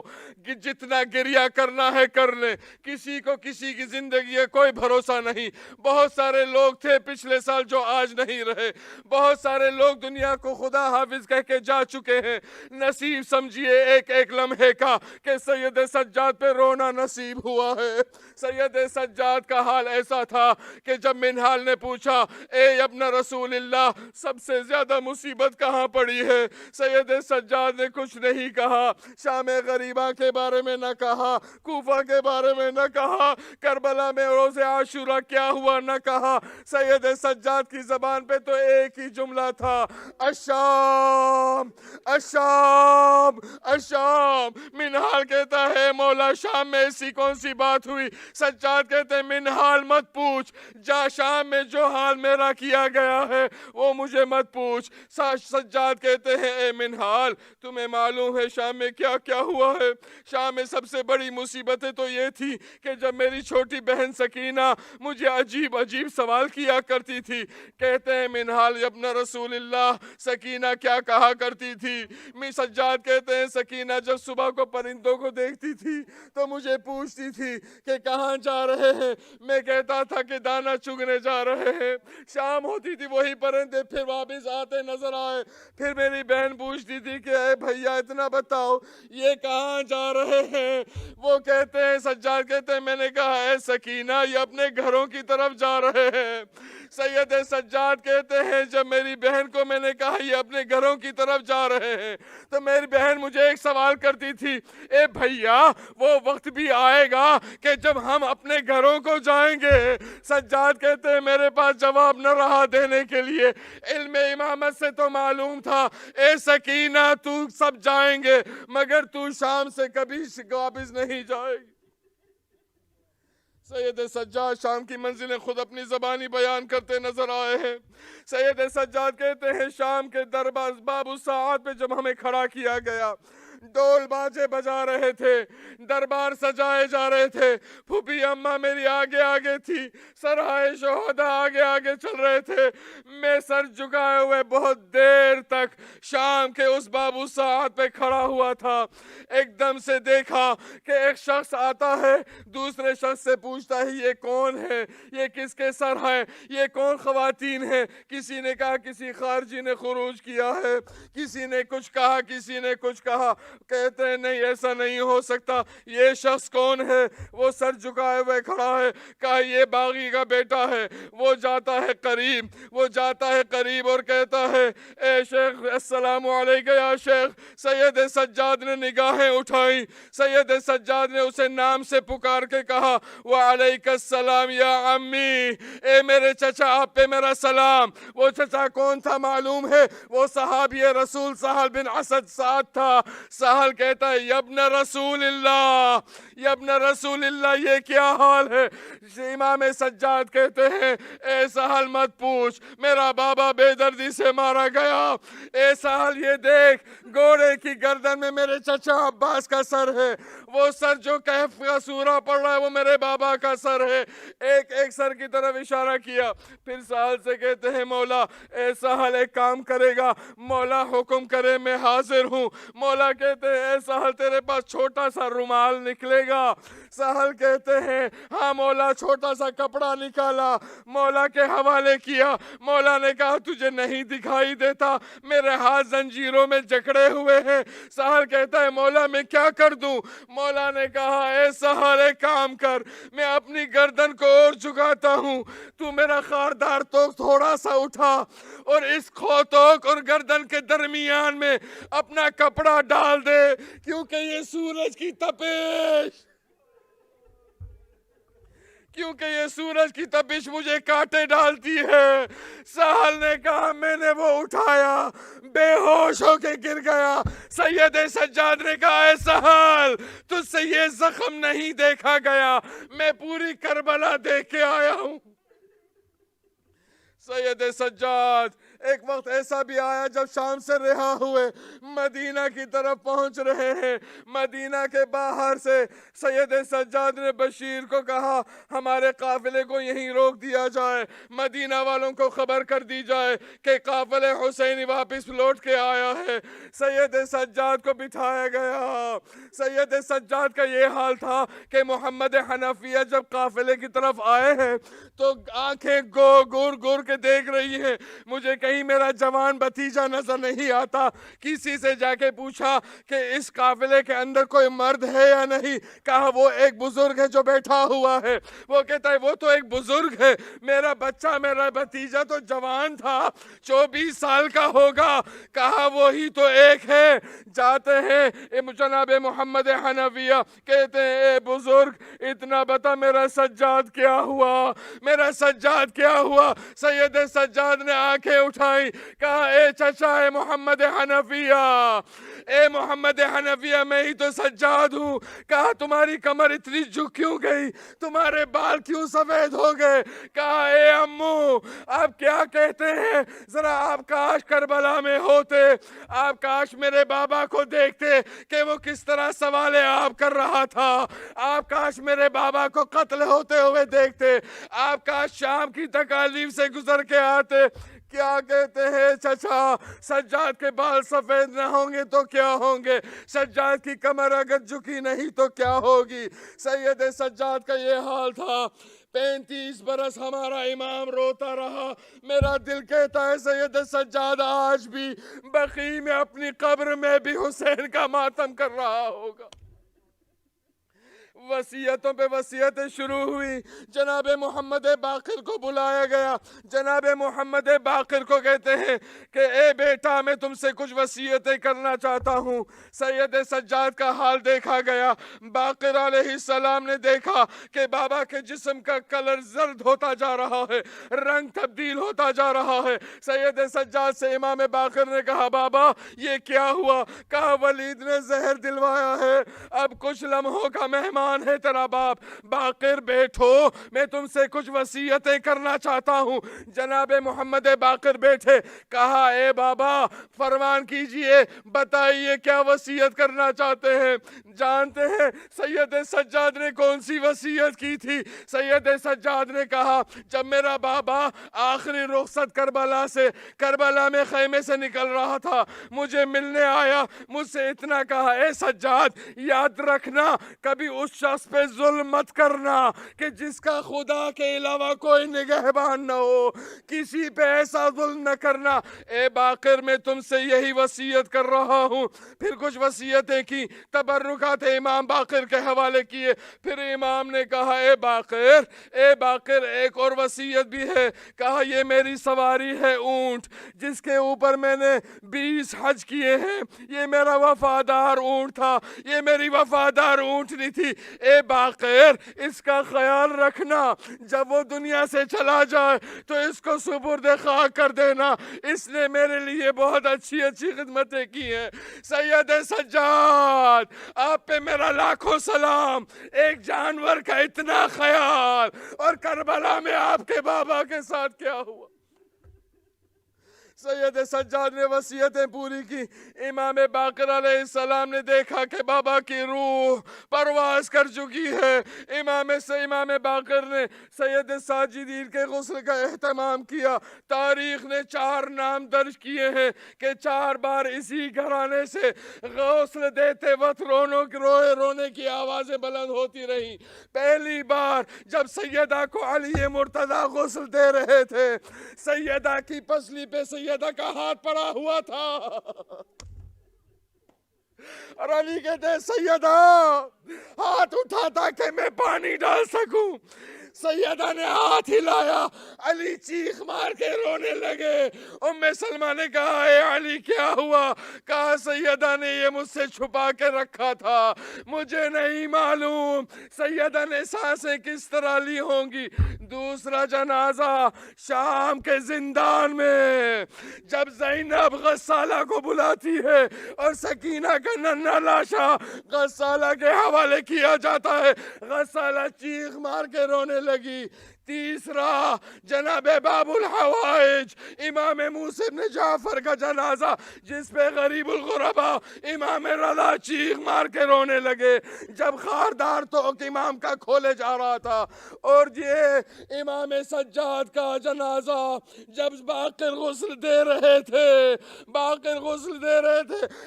جتنا گریہ کرنا ہے کر لیں، کسی کو کسی کی زندگی ہے کوئی بھروسہ نہیں. بہت سارے لوگ تھے پچھلے سال جو آج نہیں رہے، بہت سارے لوگ دنیا کو خدا حافظ کہہ کے جا چکے ہیں. نصیب سمجھیے ایک ایک لمحے کا کہ سید سجاد پہ رونا نصیب ہوا ہے. سید سجاد کا حال ایسا تھا کہ جب منہال نے پوچھا اے ابن رسول اللہ سب سے زیادہ مصیبت کہاں پڑی ہے، سید سجاد نے کچھ نہیں کہا. شام غریبہ کے بارے میں نہ کہا، کوفہ کے بارے میں نہ کہا، کربلا میں روز عاشورہ کیا ہوا نہ کہا. سید سجاد کی زبان پہ تو ایک ہی جملہ تھا، الشام الشام الشام. منہال کہتا ہے مولا شام میں ایسی کون سی بات ہوئی؟ سجاد کہتے ہیں منہال مت پوچھ، جا شام میں جو حال میرا کیا گیا ہے وہ مجھے مت پوچھ. سجاد کہتے ہیں اے منہال تمہیں معلوم ہے شام میں کیا کیا ہوا ہے؟ شام میں سب سے بڑی مصیبتیں تو یہ تھی کہ جب میری چھوٹی بہن سکینہ مجھے عجیب عجیب سوال کیا کرتی تھی. کہتے ہیں منہال ابن رسول اللہ سکینہ کیا کہا کرتی تھی؟ سجاد کہتے ہیں سکینہ جب صبح کو پرندوں کو دیکھتی تھی تو مجھے پوچھتی تھی کہ کہاں جا رہے ہیں. میں کہتا تھا کہ دانا چگنے جا رہے ہیں. شام ہوتی تھی وہی پرندے پھر واپس آتے نظر آئے. پھر میری بہن پوچھتی تھی کہ اے بھیا اتنا بتاؤ یہ کہاں جا رہے ہیں؟ وہ کہتے ہیں سجاد کہتے ہیں میں نے کہا اے سکینہ یہ اپنے گھروں کی طرف جا رہے ہیں. سید سجاد کہتے ہیں جب میری بہن کو میں نے کہا یہ اپنے گھروں کی طرف جا رہے ہیں تو میری بہن مجھے ایک سوال کرتی تھی اے بھیا وہ وقت بھی آئے گا کہ جب ہم اپنے گھروں کو جائیں گے. سجاد کہتے ہیں میرے پاس جواب نہ رہا دینے کے لیے. علم امامت سے تو معلوم تھا اے سکینہ تو سب جائیں گے مگر تو شام سے کبھی واپس نہیں جائے گی. سید سجاد شام کی منزلیں خود اپنی زبانی بیان کرتے نظر آئے ہیں. سید سجاد کہتے ہیں شام کے دربار باب الساعات پہ جب ہمیں کھڑا کیا گیا، ڈول باجے بجا رہے تھے، دربار سجائے جا رہے تھے، پھوپھی اماں میری آگے آگے تھی، سرائے شہداء آگے آگے چل رہے تھے. میں سر جھکائے ہوئے بہت دیر تک شام کے اس باب الساعات پہ کھڑا ہوا تھا. ایک دم سے دیکھا کہ ایک شخص آتا ہے، دوسرے شخص سے پوچھتا ہے یہ کون ہے، یہ کس کے سر ہے، یہ کون خواتین ہیں. کسی نے کہا کسی خارجی نے خروج کیا ہے، کسی نے کچھ کہا، کسی نے کچھ کہا. کہتے ہیں نہیں ایسا نہیں ہو سکتا، یہ شخص کون ہے؟ وہ سر جھکائے ہوئے کھڑا ہے. کہا یہ باغی کا بیٹا ہے. وہ جاتا ہے قریب، وہ جاتا ہے قریب اور کہتا ہے اے شیخ السلام علیکم یا شیخ. سید سجاد نے نگاہیں اٹھائیں، سید سجاد نے اسے نام سے پکار کے کہا وعلیک السلام یا عمی، اے میرے چچا آپ پہ میرا سلام. وہ چچا کون تھا معلوم ہے؟ وہ صحابی رسول سہل بن اسد سعد تھا. سہل کہتا ہے یبن رسول اللہ، یبن رسول اللہ، یہ کیا حال ہے؟ امام سجاد کہتے ہیں اے سہل مت پوچھ، میرا بابا بے دردی سے مارا گیا. اے سہل یہ دیکھ گھوڑے کی گردن میں میرے چچا عباس کا سر ہے، وہ سر جو کہف کا سورہ پڑھ رہا ہے وہ میرے بابا کا سر ہے. ایک ایک سر کی طرف اشارہ کیا. پھر سہل سے کہتے ہیں مولا اے سہل ایک کام کرے گا؟ مولا حکم کرے میں حاضر ہوں. مولا کہتے ہیں اے سہل تیرے پاس چھوٹا سا رومال نکلے گا؟ سہل کہتے ہیں ہاں مولا. چھوٹا سا کپڑا نکالا، مولا کے حوالے کیا. مولا نے کہا تجھے نہیں دکھائی دیتا؟ میرے ہاتھ زنجیروں میں جکڑے ہوئے ہیں. سہل کہتا ہے مولا میں کیا کر دوں؟ مولا نے کہا اے سہل ایک کام کر، میں اپنی گردن کو اور جھکاتا ہوں، تو میرا خاردار توک تھوڑا سا اٹھا اور اس توک اور گردن کے درمیان میں اپنا کپڑا ڈال دے، کیونکہ یہ سورج کی تپش، کیونکہ یہ سورج کی تپش مجھے کاٹے ڈالتی ہے. سہل نے کہا میں نے وہ اٹھایا، بے ہوش ہو کے گر گیا. سید سجاد نے کہا اے سہل تجھ سے یہ زخم نہیں دیکھا گیا، میں پوری کربلا دیکھ کے آیا ہوں. سید سجاد ایک وقت ایسا بھی آیا جب شام سے رہا ہوئے مدینہ کی طرف پہنچ رہے ہیں. مدینہ کے باہر سے سید سجاد نے بشیر کو کہا ہمارے قافلے کو یہیں روک دیا جائے، مدینہ والوں کو خبر کر دی جائے کہ قافلہ حسینی واپس لوٹ کے آیا ہے. سید سجاد کو بٹھایا گیا. سید سجاد کا یہ حال تھا کہ محمد حنفیہ جب قافلے کی طرف آئے ہیں تو آنکھیں گر گر کے دیکھ رہی ہیں. مجھے کہیں میرا جوان بھتیجا نظر نہیں آتا. کسی سے جا کے پوچھا کہ اس قافلے کے اندر کوئی مرد ہے یا نہیں؟ کہا وہ ایک بزرگ ہے جو بیٹھا ہوا ہے. وہ کہتا ہے وہ تو ایک بزرگ ہے، میرا بچہ میرا بھتیجا تو جوان تھا، 24 سال کا ہوگا. کہا وہی تو ایک ہے. جاتے ہیں جناب محمد حنفیہ کہتے ہیں اے بزرگ اتنا بتا میرا سجاد کیا ہوا، میرا سجاد کیا ہوا؟ سید سجاد نے آنکھیں اٹھائیں، کہا اے چچا اے محمد حنفیہ، اے محمد حنفیہ میں ہی تو سجاد ہوں. کہا تمہاری کمر اتنی جھک کیوں گئی، تمہارے بال کیوں سفید ہو گئے؟ کہا اے امو آپ کیا کہتے ہیں، ذرا آپ کاش کربلا میں ہوتے، آپ کاش میرے بابا کو دیکھتے کہ وہ کس طرح سوال آپ کر رہا تھا، آپ کاش میرے بابا کو قتل ہوتے ہوئے دیکھتے، آپ کاش شام کی تکالیف سے گزر کے آتے. کیا کہتے ہیں چچا، سجاد کے بال سفید نہ ہوں گے تو کیا ہوں گے، سجاد کی کمر اگر جھکی نہیں تو کیا ہوگی. سید سجاد کا یہ حال تھا. 35 برس ہمارا امام روتا رہا. میرا دل کہتا ہے سید سجاد آج بھی بقیع میں اپنی قبر میں بھی حسین کا ماتم کر رہا ہوگا. وصیتوں پہ وصیتیں شروع ہوئی. جناب محمد باقر کو بلایا گیا. جناب محمد باقر کو کہتے ہیں کہ اے بیٹا میں تم سے کچھ وصیتیں کرنا چاہتا ہوں. سید سجاد کا حال دیکھا گیا. باقر علیہ السلام نے دیکھا کہ بابا کے جسم کا کلر زرد ہوتا جا رہا ہے، رنگ تبدیل ہوتا جا رہا ہے. سید سجاد سے امام باقر نے کہا بابا یہ کیا ہوا؟ کہا ولید نے زہر دلوایا ہے، اب کچھ لمحوں کا مہمان مسلمان ہے تیرا باپ. باقر بیٹھو, میں تم سے کچھ وصیتیں کرنا چاہتا ہوں. جناب محمد باقر بیٹھے. کہا اے بابا فرمان کیجئے, بتائیے کیا وصیت کرنا چاہتے ہیں. جانتے ہیں سید سجاد نے کون سی وصیت کی تھی؟ سید سجاد نے کہا جب میرا بابا آخری رخصت کربلا میں خیمے سے نکل رہا تھا, مجھے ملنے آیا, مجھ سے اتنا کہا اے سجاد یاد رکھنا کبھی اس شخص پہ ظلم مت کرنا کہ جس کا خدا کے علاوہ کوئی نگہبان نہ ہو, کسی پہ ایسا ظلم نہ کرنا. اے باقر میں تم سے یہی وصیت کر رہا ہوں. پھر کچھ وصیتیں کی, تبرکات امام باقر کے حوالے کیے. پھر امام نے کہا اے باقر ایک اور وصیت بھی ہے. کہا یہ میری سواری ہے اونٹ جس کے اوپر میں نے 20 حج کیے ہیں, یہ میرا وفادار اونٹ تھا, یہ میری وفادار اونٹنی تھی. اے باقر اس کا خیال رکھنا, جب وہ دنیا سے چلا جائے تو اس کو سپرد خاک کر دینا, اس نے میرے لیے بہت اچھی خدمتیں کی ہیں. سید سجاد آپ پہ میرا لاکھوں سلام. ایک جانور کا اتنا خیال, اور کربلا میں آپ کے بابا کے ساتھ کیا ہوا. سید سجاد نے وصیتیں پوری کی. امام باقر علیہ السلام نے دیکھا کہ بابا کی روح پرواز کر چکی ہے. امام باقر نے سید ساجدین کے غسل کا اہتمام کیا. تاریخ نے 4 نام درج کیے ہیں کہ 4 بار اسی گھرانے سے غسل دیتے وقت رونے کی آوازیں بلند ہوتی رہی. پہلی بار جب سیدہ کو علی مرتضی غسل دے رہے تھے, سیدہ کی پسلی پہ سیدہ کا ہاتھ پڑا ہوا تھا, اور علی کہتے ہیں سیدہ ہاتھ اٹھا تاکہ میں پانی ڈال سکوں. سیدہ نے ہاتھ ہلایا, علی چیخ مار کے رونے لگے. ام سلمہ نے کہا اے علی کیا ہوا؟ کہا سیدہ نے یہ مجھ سے چھپا کے رکھا تھا, مجھے نہیں معلوم سیدہ نے سانسیں کس طرح لی ہوں گی. دوسرا جنازہ شام کے زندان میں جب زینب غسالہ کو بلاتی ہے اور سکینہ کا ننھا لاشا غسالہ کے حوالے کیا جاتا ہے, غسالہ چیخ مار کے رونے لگی. تیسرا جناب باب الحوائج امام موسیٰ بن جعفر کا جنازہ جس پہ غریب الغرباء امام رضا چیخ مار کے رونے لگے جب خاردار توق امام کا کھولے جا رہا تھا. اور یہ امام سجاد کا جنازہ جب باقر غسل دے رہے تھے,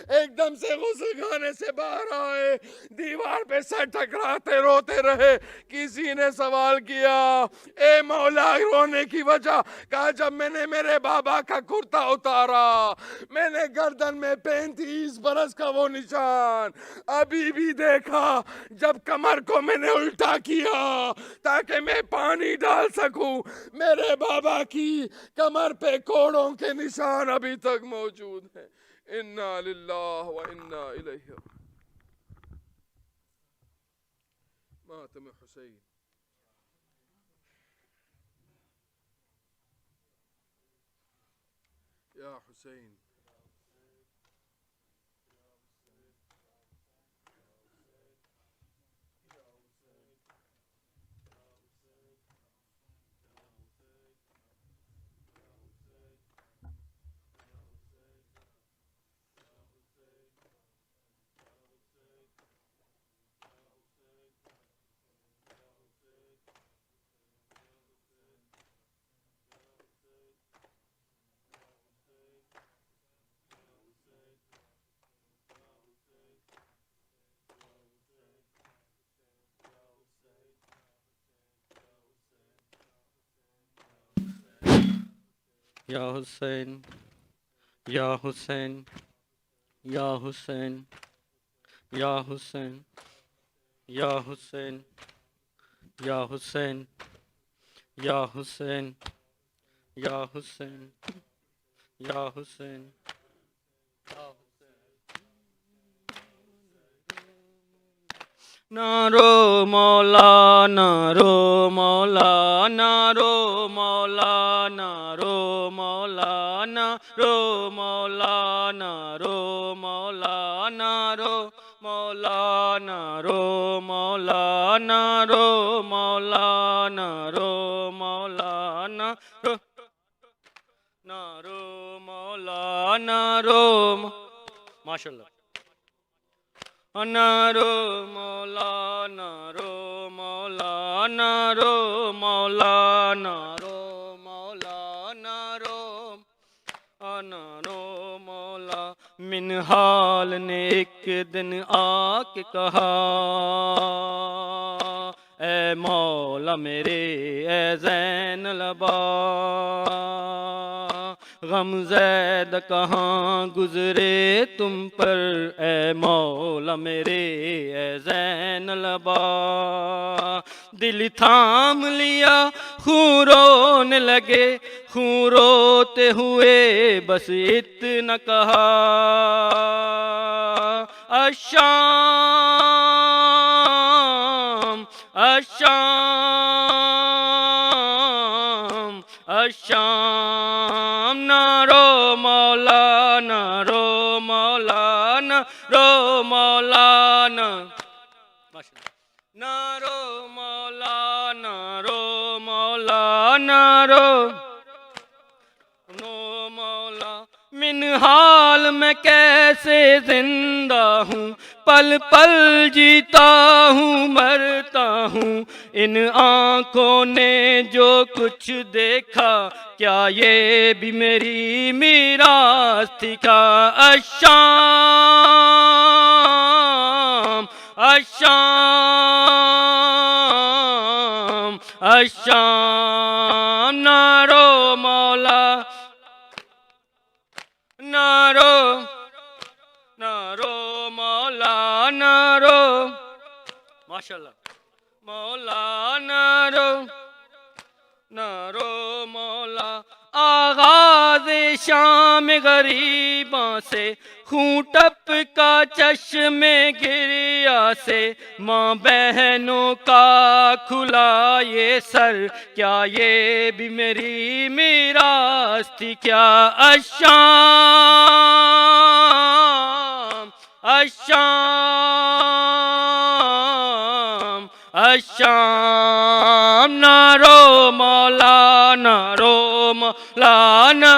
ایک دم سے غسل خانے سے باہر آئے, دیوار پہ سر ٹکراتے روتے رہے. کسی نے سوال کیا اے مولا رونے کی وجہ؟ کہا جب میں نے میرے بابا کا کرتا اتارا, میں نے گردن میں 35 برس کا وہ نشان ابھی بھی دیکھا. جب کمر کو میں نے الٹا کیا تاکہ میں پانی ڈال سکوں, میرے بابا کی کمر پہ کوڑوں کے نشان ابھی تک موجود ہیں. انا للہ و انا الیہ. ماتم حسین. یا حسین. یا حسین یا حسین یا حسین یا حسین یا حسین یا حسین یا حسین یا حسین یا حسین. نارو مولا نارو مولا نارو مولا نارو مولا نارو مولا نارو مولا نارو مولا نارو مولا مولانا رو مولانا رو مولانا رو رو مولانا رو ماشاء اللہ رو مولانا رو مولانا رو مولانا رو مولانا رو رو مولا منہال نے ایک دن آ کے کہا اے مولا میرے اے زین لبا غم زید کہاں گزرے تم پر اے مولا میرے اے زین لبا دل تھام لیا خون رونے لگے خون روتے ہوئے بس اتنا کہا الشام الشام الشام نہ رو مولانا رو مولانا رو مولانا نہ رو مولانا رو مولانا رو مولا منحال میں کیسے زندہ ہوں پل پل جیتا ہوں مرتا ہوں ان آنکھوں نے جو کچھ دیکھا کیا یہ بھی میری میراث تھی کیا الشام الشام الشام نہ رو مولا نہ رو مولانا رو ماشاءاللہ مولانا رو مولا آغاز شام غریباں سے خون ٹپ کا چشم گریا سے ماں بہنوں کا کھلا یہ سر کیا یہ بھی میری میراث تھی کیا الشام الشام الشام نہ رو مولانا رو مولانا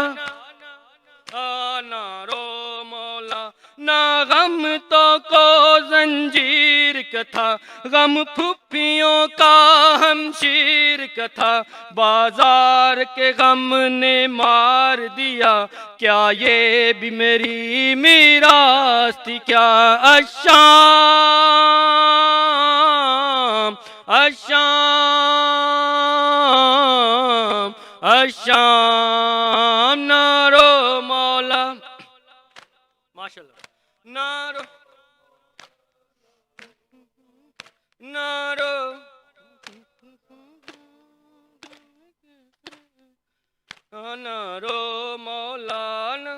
نہ رو مولا نہ غم تو کو زنجیر کا تھا غم پھپھیوں کا ہمشیر کا تھا بازار کے غم نے مار دیا کیا یہ بھی میری میراث تھی کیا الشام الشام الشام نہ رو مولا ماشاءاللہ نہ رو مولانا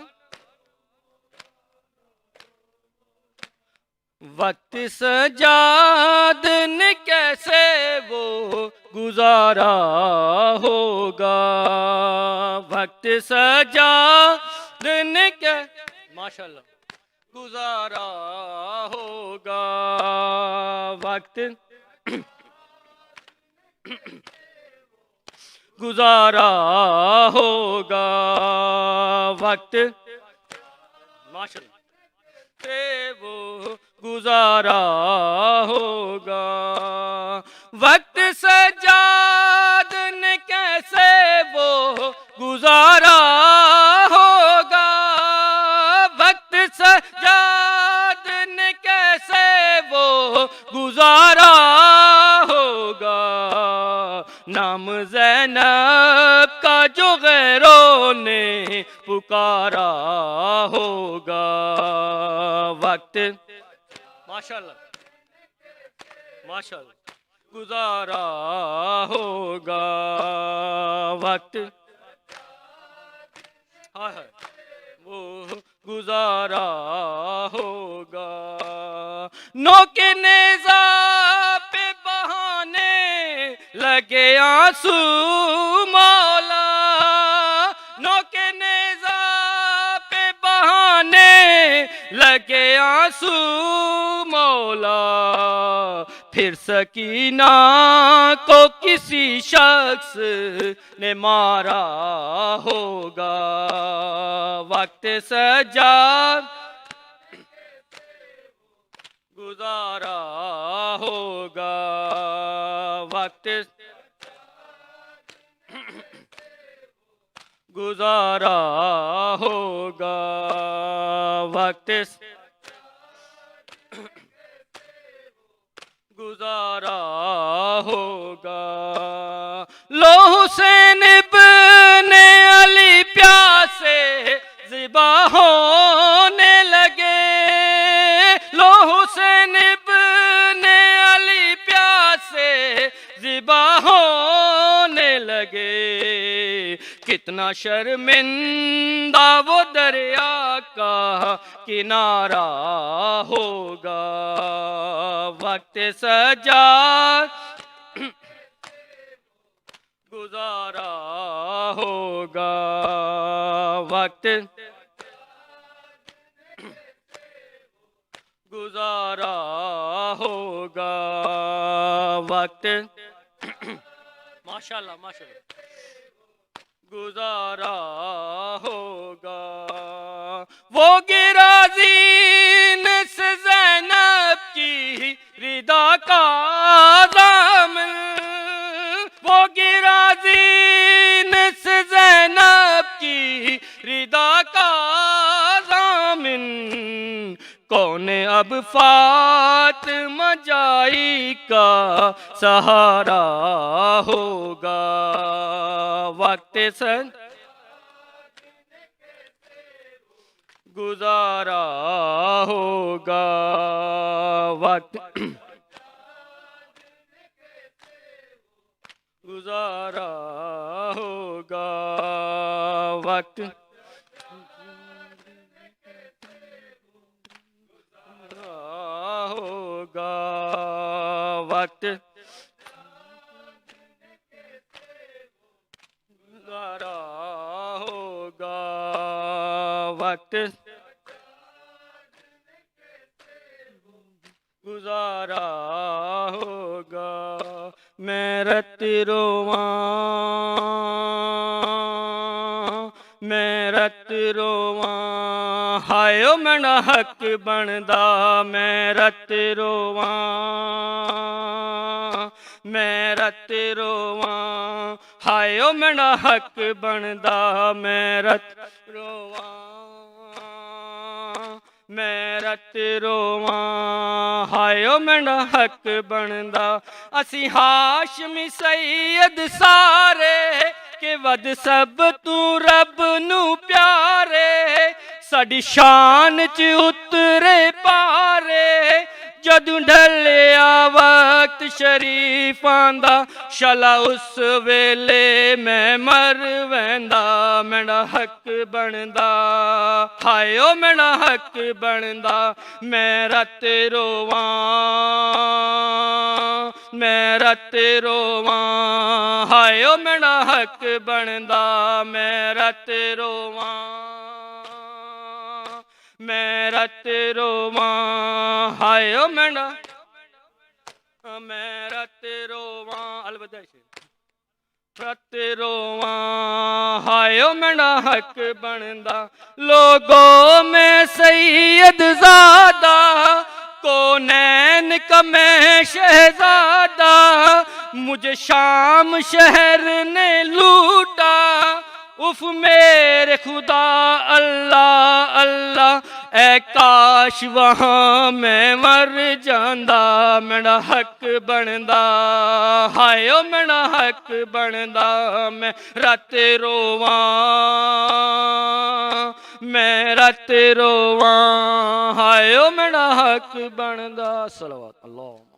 وقت سجاد نے کیسے وہ گزارا ہوگا وقت سجاد نے ماشاءاللہ گزارا ہوگا وقت گزارا ہوگا وقت ماشاءاللہ سے وہ گزارا ہوگا وقت سجاد نے کیسے وہ گزارا ہوگا وقت سجاد نے کیسے وہ گزارا ہوگا نام زینب کا جو غیروں نے پکارا ہوگا وقت ماشاءاللہ ماشاءاللہ گزارا ہوگا وقت وہ گزارا ہوگا نو کے نیزہ پہ بہانے لگے آنسو مولا نو کے نیزہ پہ بہانے لگے آنسو مولا پھر سکینہ کو کسی شخص نے مارا ہوگا، وقت سجاد گزارا ہوگا، وقت گزارا ہوگا، وقت گزارا ہوگا۔ لو حسین ابن علی پیاسے ذبح ہونے لگے، لو حسین ابن علی پیاسے ذبح ہونے لگے، کتنا شرمندہ وہ دریا کا کنارہ ہوگا، وقت سجاد گزارا ہوگا، وقت گزارا ہوگا، وقت ماشاءاللہ ماشاءاللہ گزارا ہوگا۔ وہ گرا زین سے زینب کی ردا کا دامن، وہ گرا زین سے زینب کی ردا کا دامن، کون اب فاطمہ جائی کا سہارا ہوگا، وقت گزارا ہوگا، وقت گزارا ہوگا، وقت ہوگا، وقت گزارا ہوگا، وقت گزارا ہوگا۔ میں رت رواں، میں رت رواں، ہائیو میرا حق بندا، میں رت رواں، میں رت رواں، ہائیو میرا حق بندا، میں رت رواں، میں رت رواں، ہائیو میرا حق بندا، اسی ہاشمی سید سارے کہ ود سب تو رب نو پیارے، ساڈی شان چ اترے پارے، جدوں ڈھلیا وقت شریفاں دا، شالا اس ویلے میں مر ویندا، میرا حق بندا، ہائیو میرا حق بندا، میں رت رواں، میں رت رواں، ہائیو میرا حق بندا، میں رت رواں، میں رت رواں، ہائیو میرا، میں رت رواں، الوداع رت رواں، ہائیو میرا حق بندا، لوگوں میں سید زادہ، کونین کا میں شہزادہ، مجھے شام شہر نے لوٹا، اف میرے خدا اللہ اللہ، اے کاش وہاں میں مر جاندا، میرا حق بندا، ہائیو میرا حق بندا، میں رت رواں، میں رت رواں، ہائیو میرا حق بندا، صلوات اللہ۔